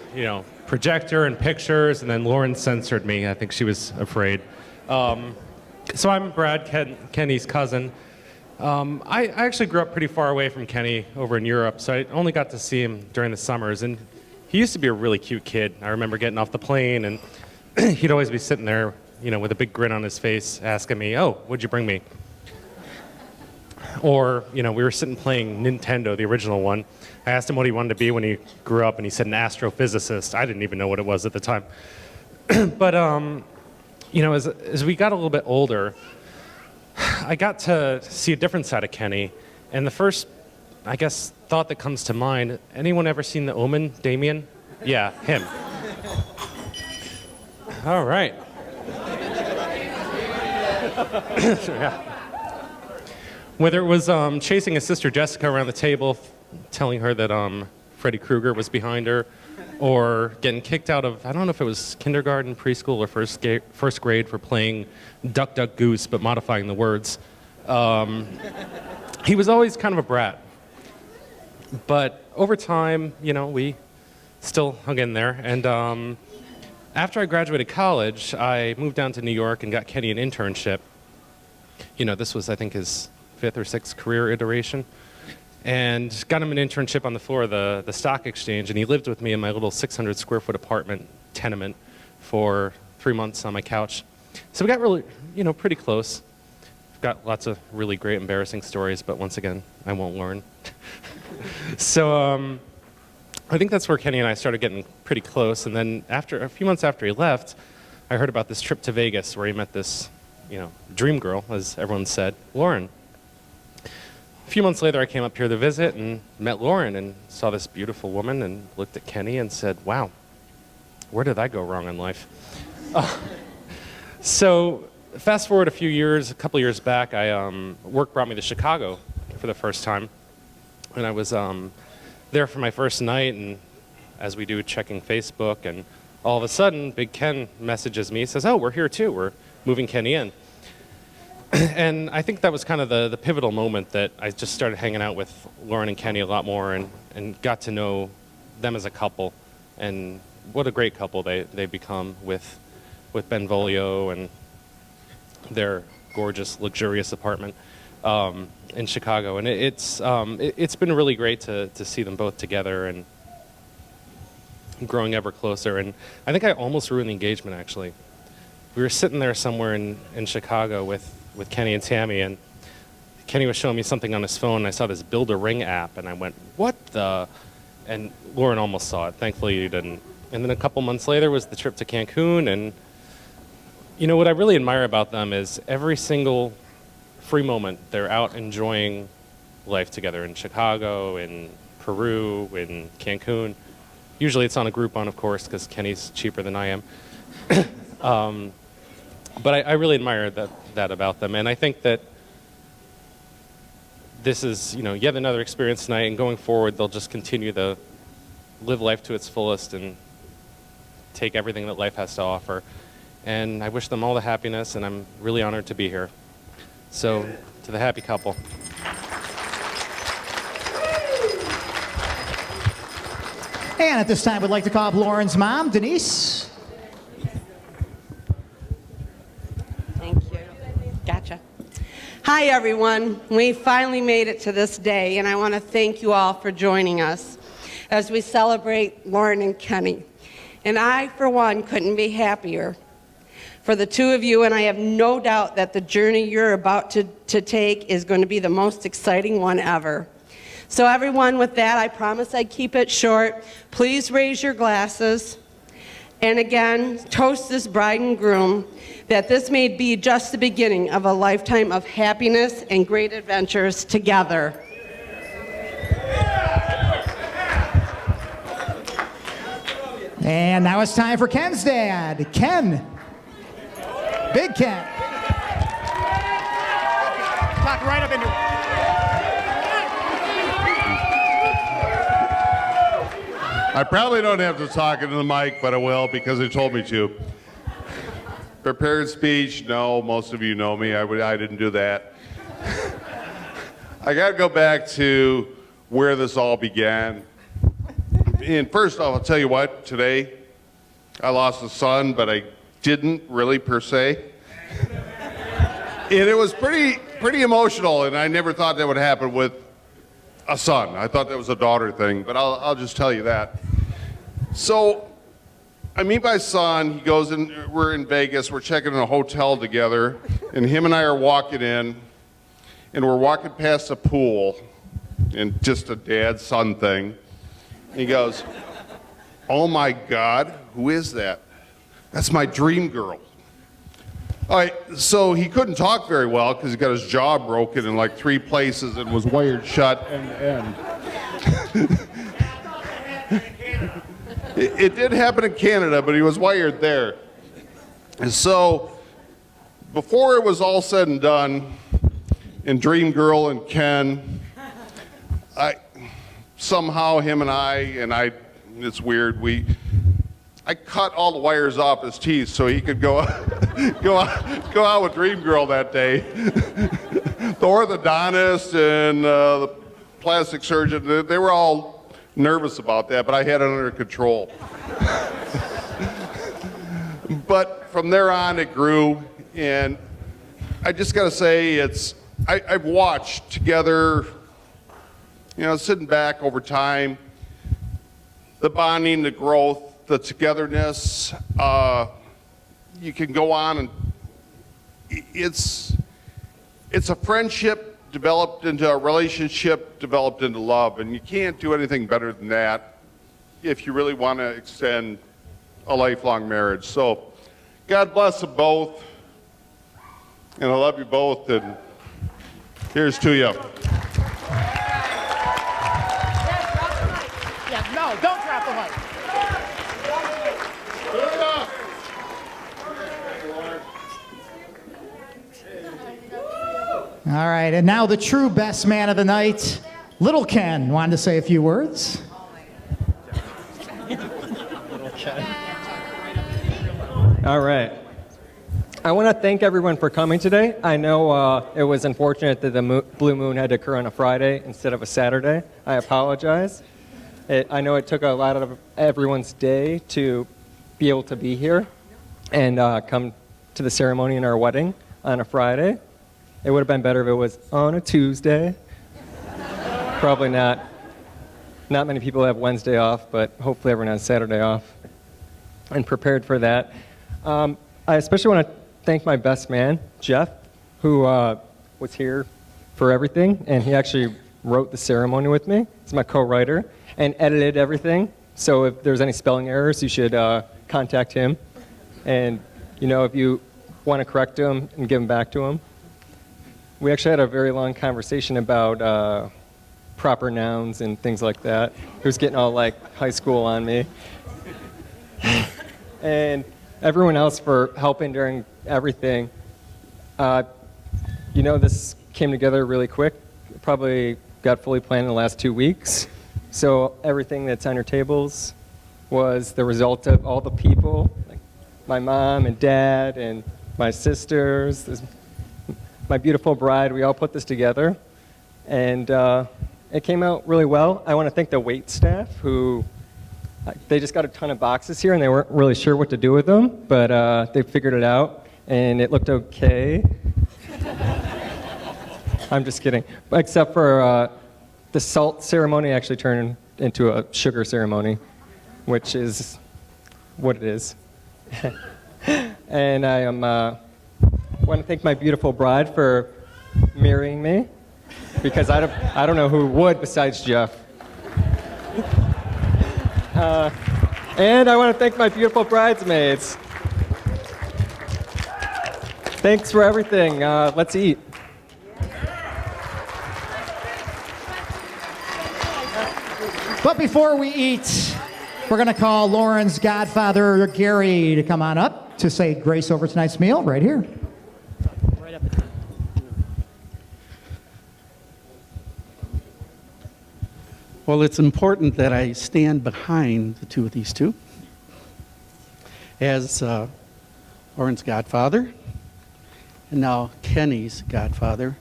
projector and pictures, and then Lauren censored me. I think she was afraid. So I'm Brad, Kenny's cousin. I actually grew up pretty far away from Kenny over in Europe, so I only got to see him during the summers. And he used to be a really cute kid. I remember getting off the plane, and he'd always be sitting there, with a big grin on his face, asking me, "Oh, what'd you bring me?" Or, we were sitting playing Nintendo, the original one. I asked him what he wanted to be when he grew up, and he said an astrophysicist. I didn't even know what it was at the time. But, as we got a little bit older, I got to see a different side of Kenny. And the first, thought that comes to mind, anyone ever seen The Omen, Damien? Yeah, him. All right. Yeah. Whether it was chasing his sister Jessica around the table, telling her that Freddy Krueger was behind her, or getting kicked out of, I don't know if it was kindergarten, preschool, or first grade for playing Duck, Duck, Goose, but modifying the words. He was always kind of a brat. But over time, we still hung in there. And after I graduated college, I moved down to New York and got Kenny an internship. This was, I think, his 5th or 6th career iteration, and got him an internship on the floor of the stock exchange, and he lived with me in my little 600 square foot apartment tenement for 3 months on my couch. So we got really, pretty close. We've got lots of really great embarrassing stories, but once again, I won't learn. So I think that's where Kenny and I started getting pretty close, and then a few months after he left, I heard about this trip to Vegas where he met this, dream girl, as everyone said, Lauren. A few months later, I came up here to visit and met Lauren and saw this beautiful woman and looked at Kenny and said, wow, where did I go wrong in life? So fast forward a couple years back, work brought me to Chicago for the first time. And I was there for my first night, and as we do, checking Facebook, and all of a sudden, Big Ken messages me, says, oh, we're here too, we're moving Kenny in. And I think that was kind of the pivotal moment that I just started hanging out with Lauren and Kenny a lot more, and got to know them as a couple. And what a great couple they become with Benvolio and their gorgeous, luxurious apartment in Chicago. And it's been really great to see them both together and growing ever closer. And I think I almost ruined the engagement, actually. We were sitting there somewhere in Chicago with Kenny and Tammy, and Kenny was showing me something on his phone, and I saw this Build a Ring app, and I went, what the? And Lauren almost saw it. Thankfully, you didn't. And then a couple months later was the trip to Cancun, and what I really admire about them is every single free moment, they're out enjoying life together in Chicago, in Peru, in Cancun. Usually it's on a Groupon, of course, because Kenny's cheaper than I am. But I really admire that about them, and I think that this is yet another experience tonight, and going forward they'll just continue to live life to its fullest and take everything that life has to offer. And I wish them all the happiness, and I'm really honored to be here. So, to the happy couple. And at this time, we'd like to call up Lauren's mom, Denise. Thank you. Gotcha. Hi, everyone. We finally made it to this day, and I want to thank you all for joining us as we celebrate Lauren and Kenny. And I, for one, couldn't be happier for the two of you, and I have no doubt that the journey you're about to take is going to be the most exciting one ever. So everyone, with that, I promise I'd keep it short. Please raise your glasses. And again, toast this bride and groom that this may be just the beginning of a lifetime of happiness and great adventures together. And now it's time for Ken's dad, Ken. Big Ken. Talk right up into it. I probably don't have to talk into the mic, but I will because they told me to. Prepared speech, no, most of you know me. I didn't do that. I got to go back to where this all began. And first off, I'll tell you what, today I lost a son, but I didn't really per se. And it was pretty emotional, and I never thought that would happen with a son. I thought that was a daughter thing, but I'll just tell you that. So I meet my son, he goes in, we're in Vegas, we're checking in a hotel together, and him and I are walking in, and we're walking past a pool, and just a dad-son thing. And he goes, "Oh my God, who is that?" "That's my dream girl." All right, so he couldn't talk very well because he got his jaw broken in like 3 places and was wired shut and It did happen in Canada, but he was wired there. And so before it was all said and done, and Dream Girl and Ken, somehow him and I, it's weird, I cut all the wires off his teeth so he could go out with Dream Girl that day. The orthodontist and the plastic surgeon, they were all nervous about that, but I had it under control. But from there on, it grew, and I just got to say, I've watched together, sitting back over time, the bonding, the growth, the togetherness. You can go on, and it's a friendship developed into a relationship, developed into love, and you can't do anything better than that if you really want to extend a lifelong marriage. So God bless them both, and I love you both, and here's to you. Yeah, no, don't drop the mic. All right, and now the true best man of the night, Little Ken, wanted to say a few words. All right. I want to thank everyone for coming today. I know it was unfortunate that the blue moon had to occur on a Friday instead of a Saturday. I apologize. I know it took a lot of everyone's day to be able to be here and come to the ceremony in our wedding on a Friday. It would have been better if it was on a Tuesday. Probably not. Not many people have Wednesday off, but hopefully everyone has Saturday off and prepared for that. I especially want to thank my best man, Jeff, who was here for everything, and he actually wrote the ceremony with me. He's my co-writer and edited everything. So if there's any spelling errors, you should contact him. And, if you want to correct him and give them back to him. We actually had a very long conversation about proper nouns and things like that. He was getting all like high school on me. And everyone else for helping during everything. This came together really quick. Probably got fully planned in the last 2 weeks. So everything that's on your tables was the result of all the people, like my mom and dad and my sisters, my beautiful bride. We all put this together, and it came out really well. I want to thank the wait staff who, they just got a ton of boxes here and they weren't really sure what to do with them, but they figured it out and it looked okay. I'm just kidding. Except for the salt ceremony actually turned into a sugar ceremony, which is what it is. And I want to thank my beautiful bride for marrying me, because I don't know who would besides Jeff. And I want to thank my beautiful bridesmaids. Thanks for everything. Let's eat. But before we eat, we're going to call Lauren's godfather, Gary, to come on up to say grace over tonight's meal right here. Well, it's important that I stand behind the two of these two as Lauren's godfather and now Kenny's godfather.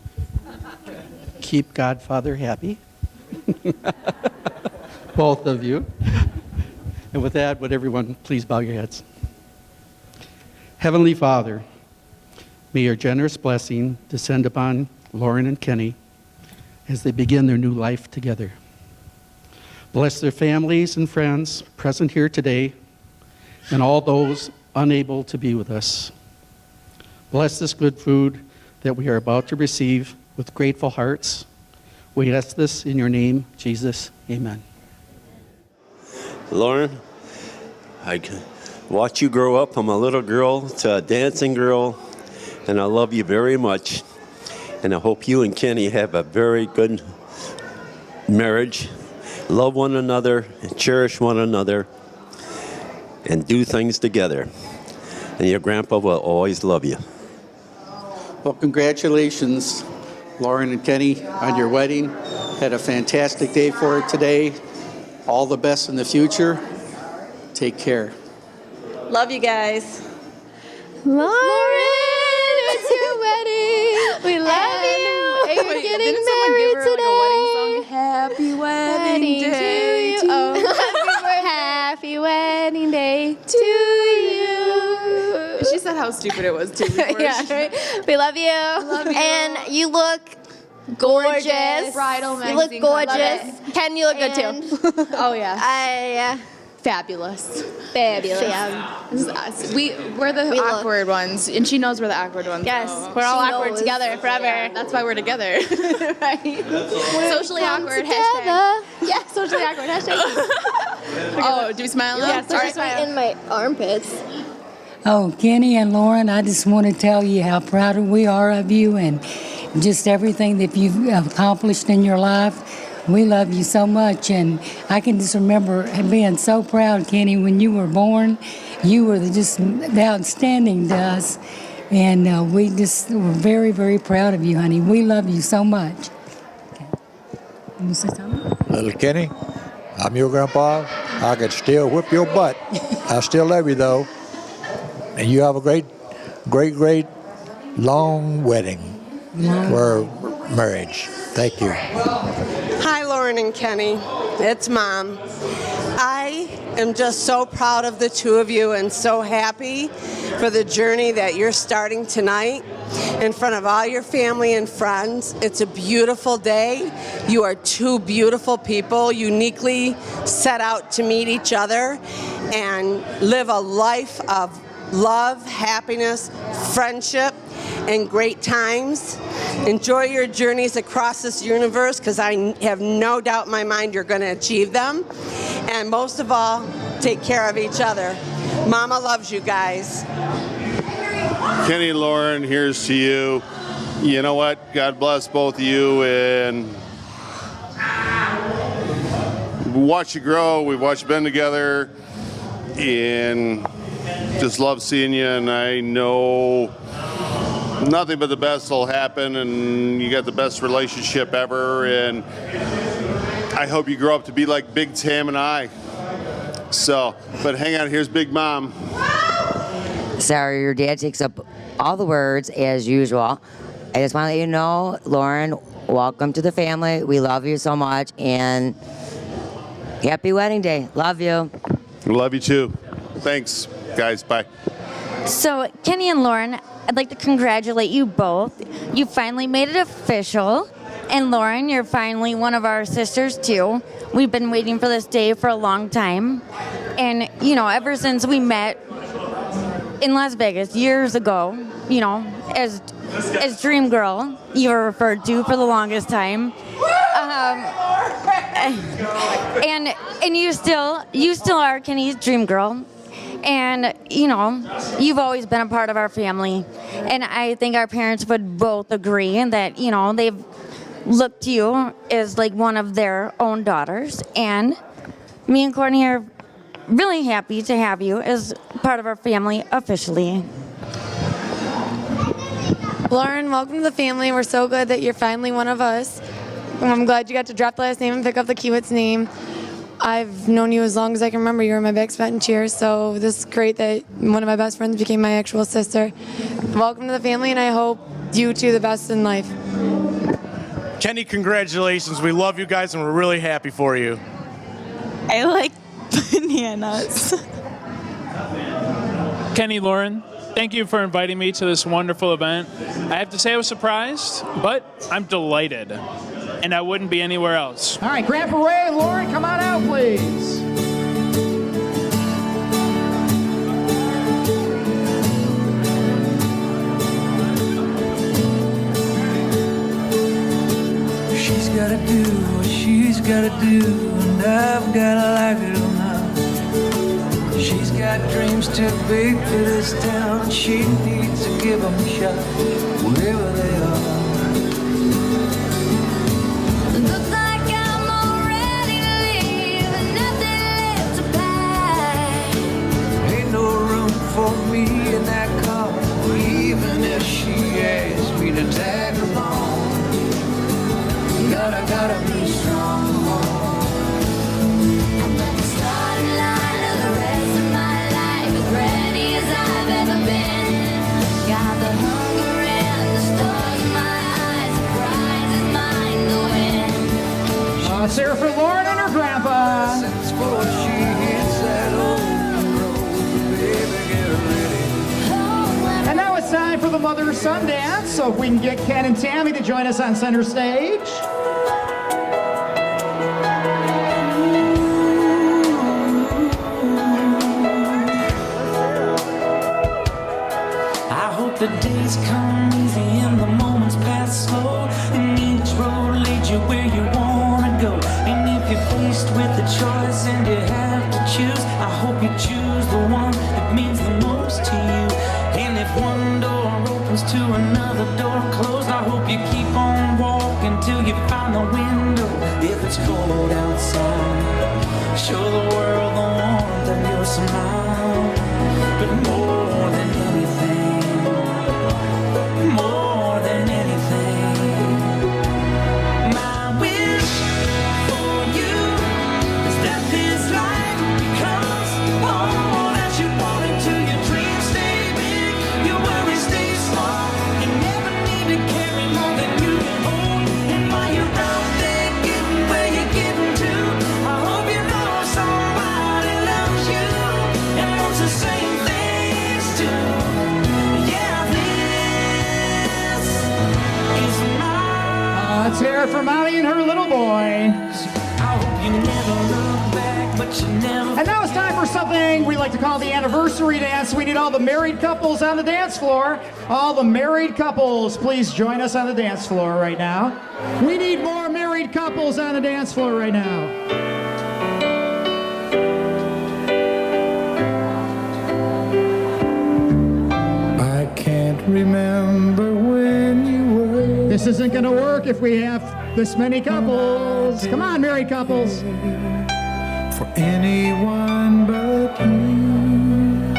Keep Godfather happy. Both of you. And with that, would everyone please bow your heads. Heavenly Father, may your generous blessing descend upon Lauren and Kenny as they begin their new life together. Bless their families and friends present here today and all those unable to be with us. Bless this good food that we are about to receive with grateful hearts. We ask this in your name, Jesus. Amen. Lauren, I watched you grow up from a little girl to a dancing girl, and I love you very much. And I hope you and Kenny have a very good marriage. Love one another, and cherish one another, and do things together. And your grandpa will always love you. Well, congratulations, Lauren and Kenny, on your wedding. Had a fantastic day for it today. All the best in the future. Take care. Love you guys. Lauren, it's your wedding. We love you. You're getting married today. Happy wedding day to you. Oh. Happy wedding day to you. She said how stupid it was too. Yeah, right? We love you. And you look gorgeous. Bridal You look magazine. gorgeous. Ken, you look good too. Oh yeah. Fabulous. We're the awkward ones, and she knows we're the awkward ones. Yes, so. we're all She awkward knows. together forever. Yeah, that's why we're together. Right? Socially awkward. Together. Hashtag. Yeah, socially awkward. Hashtag. Oh, do we smile now? Yeah, socially smile. In my armpits. Oh, Kenny and Lauren, I just want to tell you how proud we are of you and just everything that you've accomplished in your life. We love you so much, and I can just remember being so proud, Kenny, when you were born. You were just outstanding to us, and we just were very, very proud of you, honey. We love you so much. Okay. You say something? Little Kenny, I'm your grandpa. I could still whip your butt. I still love you, though. And you have a great, great, great long wedding for marriage. Thank you. Hi, Lauren and Kenny. It's Mom. I am just so proud of the two of you and so happy for the journey that you're starting tonight in front of all your family and friends. It's a beautiful day. You are two beautiful people, uniquely set out to meet each other and live a life of love, happiness, friendship, and great times. Enjoy your journeys across this universe, because I have no doubt in my mind you're going to achieve them. And most of all, take care of each other. Mama loves you guys. Kenny and Lauren, here's to you. You know what? God bless both of you, and we watch you grow. We've watched you been together, and just love seeing you, and I know nothing but the best will happen, and you got the best relationship ever, and I hope you grow up to be like Big Tam and I. So, but hang on, here's Big Mom. Sorry, your dad takes up all the words as usual. I just want to let you know, Lauren, welcome to the family. We love you so much, and happy wedding day. Love you. Love you too. Thanks, guys. Bye. So, Kenny and Lauren, I'd like to congratulate you both. You finally made it official. And Lauren, you're finally one of our sisters too. We've been waiting for this day for a long time. And, you know, ever since we met in Las Vegas years ago, you know, as Dream Girl, you were referred to for the longest time. And you still are Kenny's Dream Girl. And, you know, you've always been a part of our family. And I think our parents would both agree that, you know, they've looked to you as like one of their own daughters. And me and Courtney are really happy to have you as part of our family officially. Lauren, welcome to the family. We're so glad that you're finally one of us. I'm glad you got to drop the last name and pick up the Kiwicz name. I've known you as long as I can remember. You were my big spot in cheers, so this is great that one of my best friends became my actual sister. Welcome to the family, and I hope you two the best in life. Kenny, congratulations. We love you guys and we're really happy for you. I like bananas. Kenny, Lauren, thank you for inviting me to this wonderful event. I have to say I was surprised, but I'm delighted. And I wouldn't be anywhere else. All right, Grandpa Ray and Lauren, come on out, please. She's gotta do what she's gotta do, and I've gotta like it or not. She's got dreams too big for this town, and she needs to give them a shot, wherever they are. Looks like I'm all ready to leave and nothing left to pack. Ain't no room for me in that car, even if she asks me to tag along. I gotta be strong. I'm at the starting line of the rest of my life, as ready as I've ever been. Got the hunger and the stars in my eyes, the prize is mine to win. Let's hear it for Lauren and her grandpa. Since before she hits that old road, baby, get ready. And now it's time for the mother-son dance, so if we can get Ken and Tammy to join us on center stage. The days come easy and the moments pass slow, and each road leads you where you wanna go. And if you're faced with a choice and you have to choose, I hope you choose the one that means the most to you. And if one door opens to another door closed, I hope you keep on walking till you find the window. If it's cold outside, show the world the warmth of your smile. But more than anything, more than anything, my wish for you is that this life becomes all that you want it to. Your dreams stay big, your worries stay small. You never need to carry more than you can hold. And while you're out there getting where you're getting to, I hope you know somebody loves you and wants the same things too. Let's hear it for Molly and her little boy. And now it's time for something we like to call the anniversary dance. We need all the married couples on the dance floor. All the married couples, please join us on the dance floor right now. We need more married couples on the dance floor right now. I can't remember when you were. This isn't going to work if we have this many couples. Come on, married couples. For anyone but you.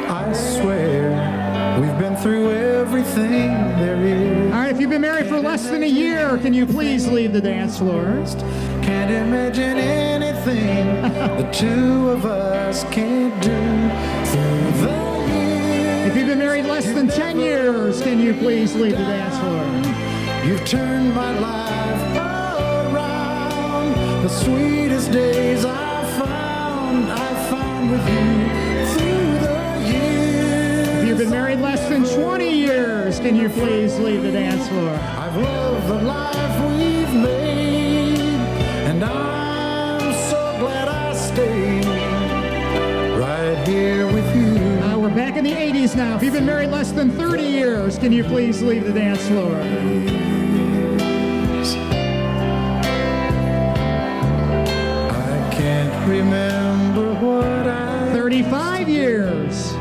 I swear we've been through everything there is. All right, if you've been married for less than a year, can you please leave the dance floor? Can't imagine anything the two of us can't do through the years. If you've been married less than 10 years, can you please leave the dance floor? You've turned my life around. The sweetest days I found with you through the years. If you've been married less than 20 years, can you please leave the dance floor? I've loved the life we've made, and I'm so glad I stayed right here with you. We're back in the 80s now. If you've been married less than 30 years, can you please leave the dance floor? I can't remember what 35 years.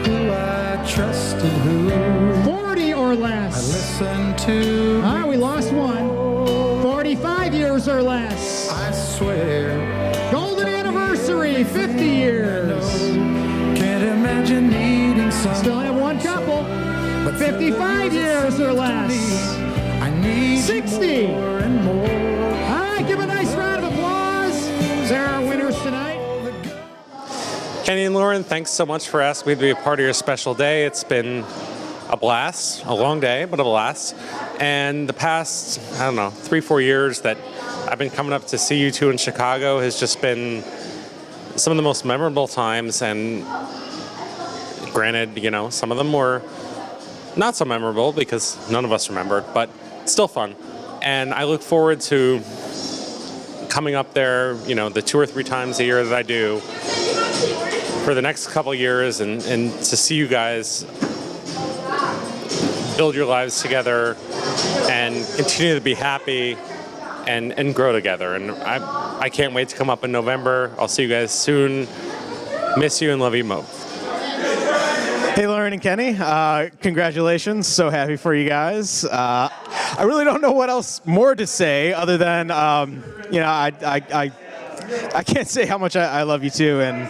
Who I trusted, who 40 or less. I listened to. All right, we lost one. 45 years or less. I swear. Golden anniversary, 50 years. Can't imagine needing someone. Still have one couple. But 55 years or less. I need 60. more and more. All right, give a nice round of applause. They're our winners tonight. Kenny and Lauren, thanks so much for asking me to be a part of your special day. It's been a blast, a long day, but a blast. And the past, I don't know, 3-4 years that I've been coming up to see you two in Chicago has just been some of the most memorable times. And granted, you know, some of them were not so memorable because none of us remembered, but still fun. And I look forward to coming up there, you know, the 2 or 3 times a year that I do for the next couple years and to see you guys build your lives together and continue to be happy and grow together. And I can't wait to come up in November. I'll see you guys soon. Miss you and love you most. Hey, Lauren and Kenny, congratulations. So happy for you guys. I really don't know what else more to say other than, you know, I can't say how much I love you too, and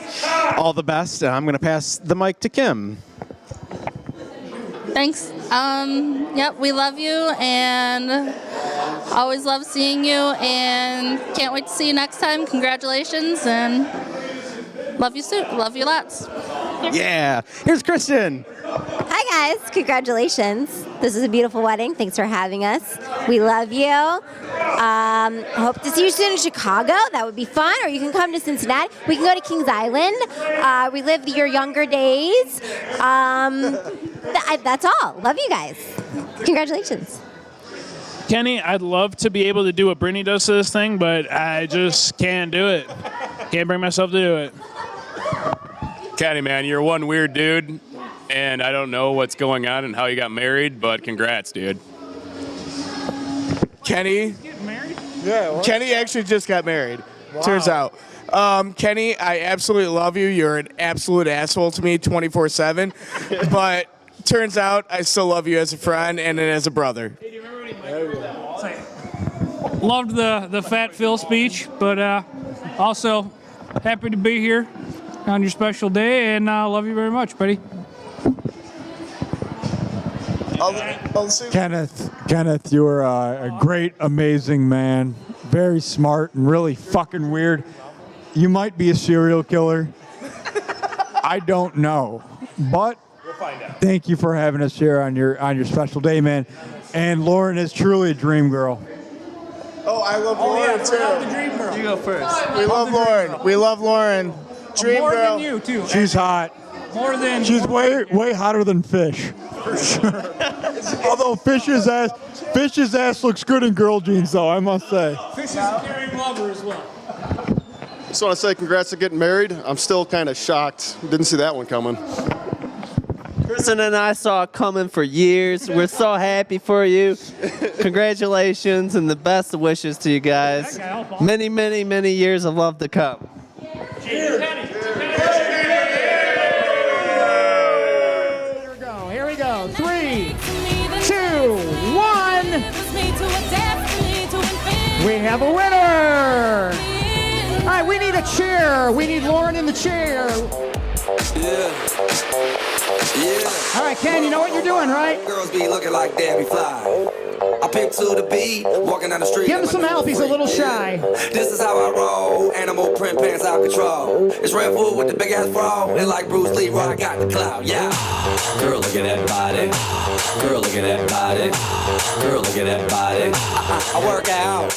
all the best. And I'm going to pass the mic to Kim. Thanks. Yep, we love you and always love seeing you and can't wait to see you next time. Congratulations and love you soon. Love you lots. Yeah. Here's Kristen. Hi guys, congratulations. This is a beautiful wedding. Thanks for having us. We love you. Hope to see you soon in Chicago. That would be fun. Or you can come to Cincinnati. We can go to Kings Island. Relive your younger days. That's all. Love you guys. Congratulations. Kenny, I'd love to be able to do what Brittany does to this thing, but I just can't do it. Can't bring myself to do it. Kenny, man, you're one weird dude, and I don't know what's going on and how you got married, but congrats, dude. Kenny? Yeah. Kenny actually just got married. Wow. Turns out. Kenny, I absolutely love you. You're an absolute asshole to me 24/7. But turns out I still love you as a friend and as a brother. Loved the Fat Phil speech, but also happy to be here on your special day, and love you very much, buddy. Kenneth, you are a great, amazing man. Very smart and really fucking weird. You might be a serial killer. I don't know, but we'll find out. Thank you for having us here on your special day, man. And Lauren is truly a dream girl. Oh, I love Lauren too. The dream girl. You go first. We love Lauren. We love Lauren. Dream more girl. than you too. She's hot. More than. She's way hotter than Fish. For sure. Although Fish's ass looks good in girl jeans, though, I must say. Fish is a caring lover as well. Just want to say congrats on getting married. I'm still kind of shocked. Didn't see that one coming. Kristen and I saw it coming for years. We're so happy for you. Congratulations and the best of wishes to you guys. Many, many, many years of love to come. Cheers. Here we go. 3, 2, 1. We have a winner. All right, we need a chair. We need Lauren in the chair. Yeah. All right, Ken, you know what you're doing, right? Girls be looking like Debbie Fly. I pick to the beat, walking down the street. Give him some help. He's a little shy. This is how I roll. Animal print pants out control. It's Red Bull with the big ass bra. And like Bruce Lee, I got the clout. Yeah. Girl, look at that body. Girl, look at that body. Girl, look at that body. I work out.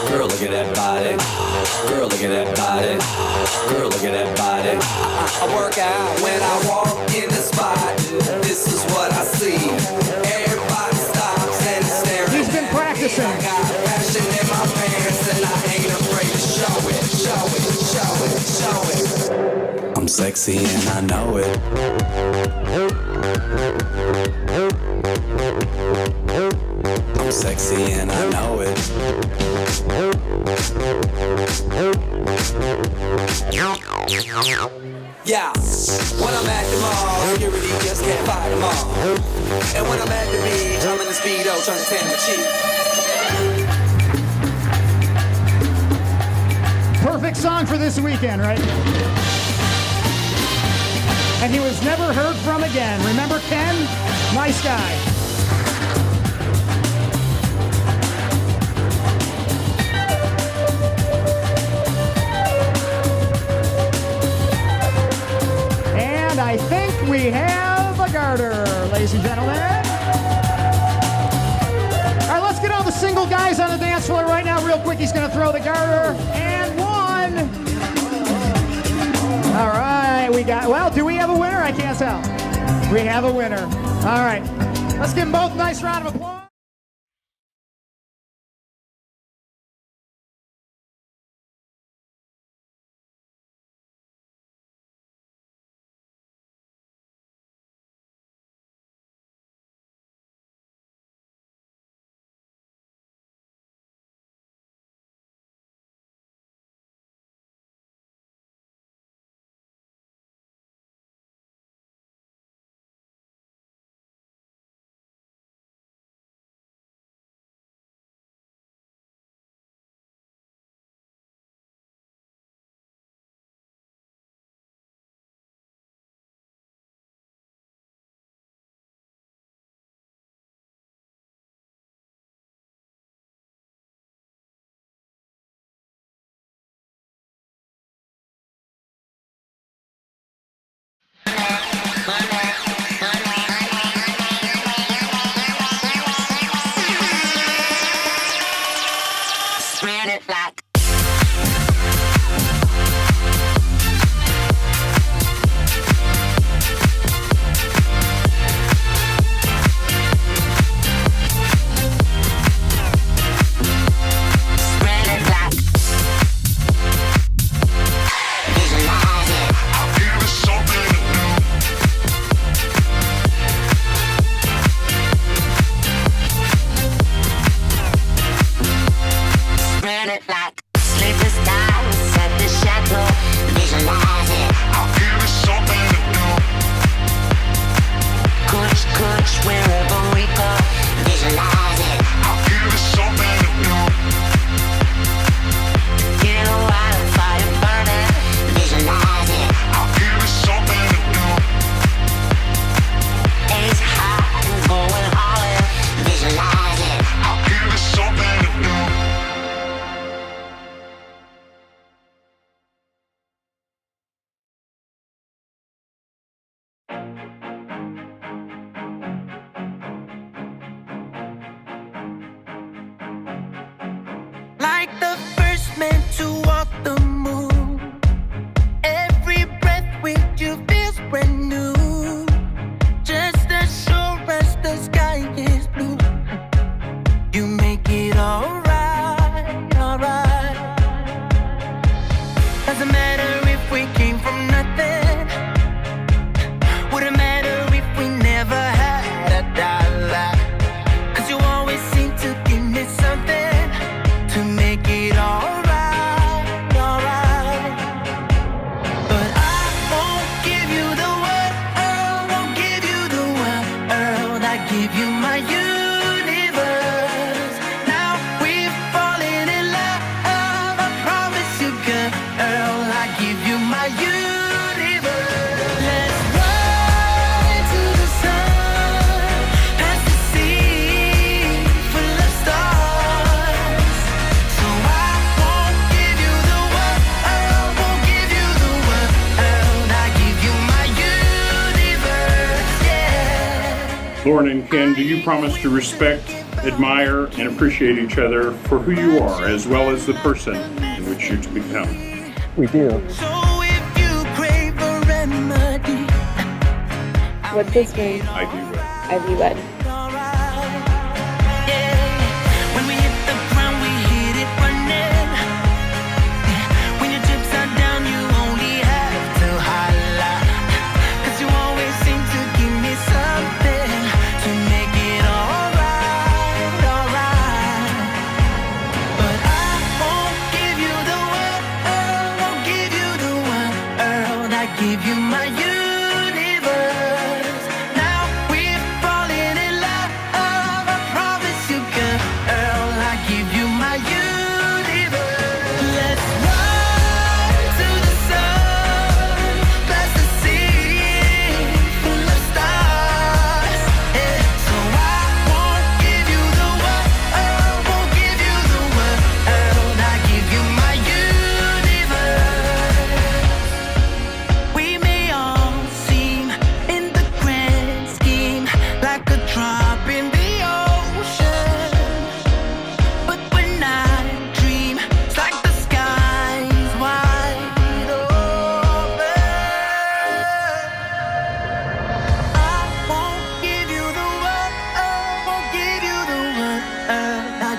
Girl, look at that body. Girl, look at that body. Girl, look at that body. I work out when I walk in the spot. This is what I see. Everybody stops and stares. He's been practicing. I got passion in my pants and I ain't afraid to show it, show it, show it, show it. I'm sexy and I know it. I'm sexy and I know it. Yeah, when I'm at the mall, security just can't fight them all. And when I'm at the beach, I'm in the Speedo trying to tan my cheek. Perfect song for this weekend, right? And he was never heard from again. Remember Ken? Nice guy. And I think we have a garter, ladies and gentlemen. couple guys on the dance floor right now, real quick. He's going to throw the garter. And one. All right, well, do we have a winner? I can't tell. We have a winner. All right. Let's give them both a nice round of applause. Spread it like like the first man to walk the moon. Every breath with you feels brand new. Just as sure as the sky is blue, you make it alright, alright. Doesn't matter if we came from nothing. Wouldn't matter if we never had a dollar. 'Cause you always seem to give me something to make it alright, alright. But I won't give you the world, won't give you the world. I give you my universe. Now we're falling in love, I promise you, girl. I give you my universe. Let's run to the sun, past the sea, full of stars. So I won't give you the world, won't give you the world. I give you my universe, yeah. Lauren and Ken, do you promise to respect, admire, and appreciate each other for who you are, as well as the person in which you're to become? We do. So if you crave a remedy, What's this mean? I do. I do what? when we hit the ground, we hit it running. When your chips are down, you only have to holler. 'Cause you always seem to give me something to make it alright, alright. But I won't give you the world, won't give you the world. I give you my universe. Now we're falling in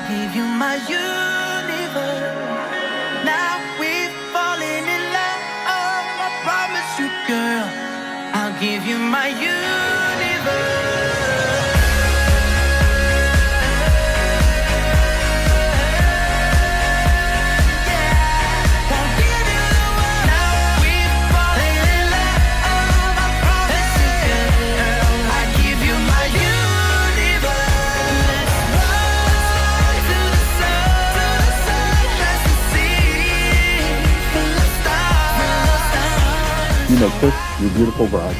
give you my universe. Now we're falling in love. I promise you, girl, I'll give you my universe. You make this your beautiful bride.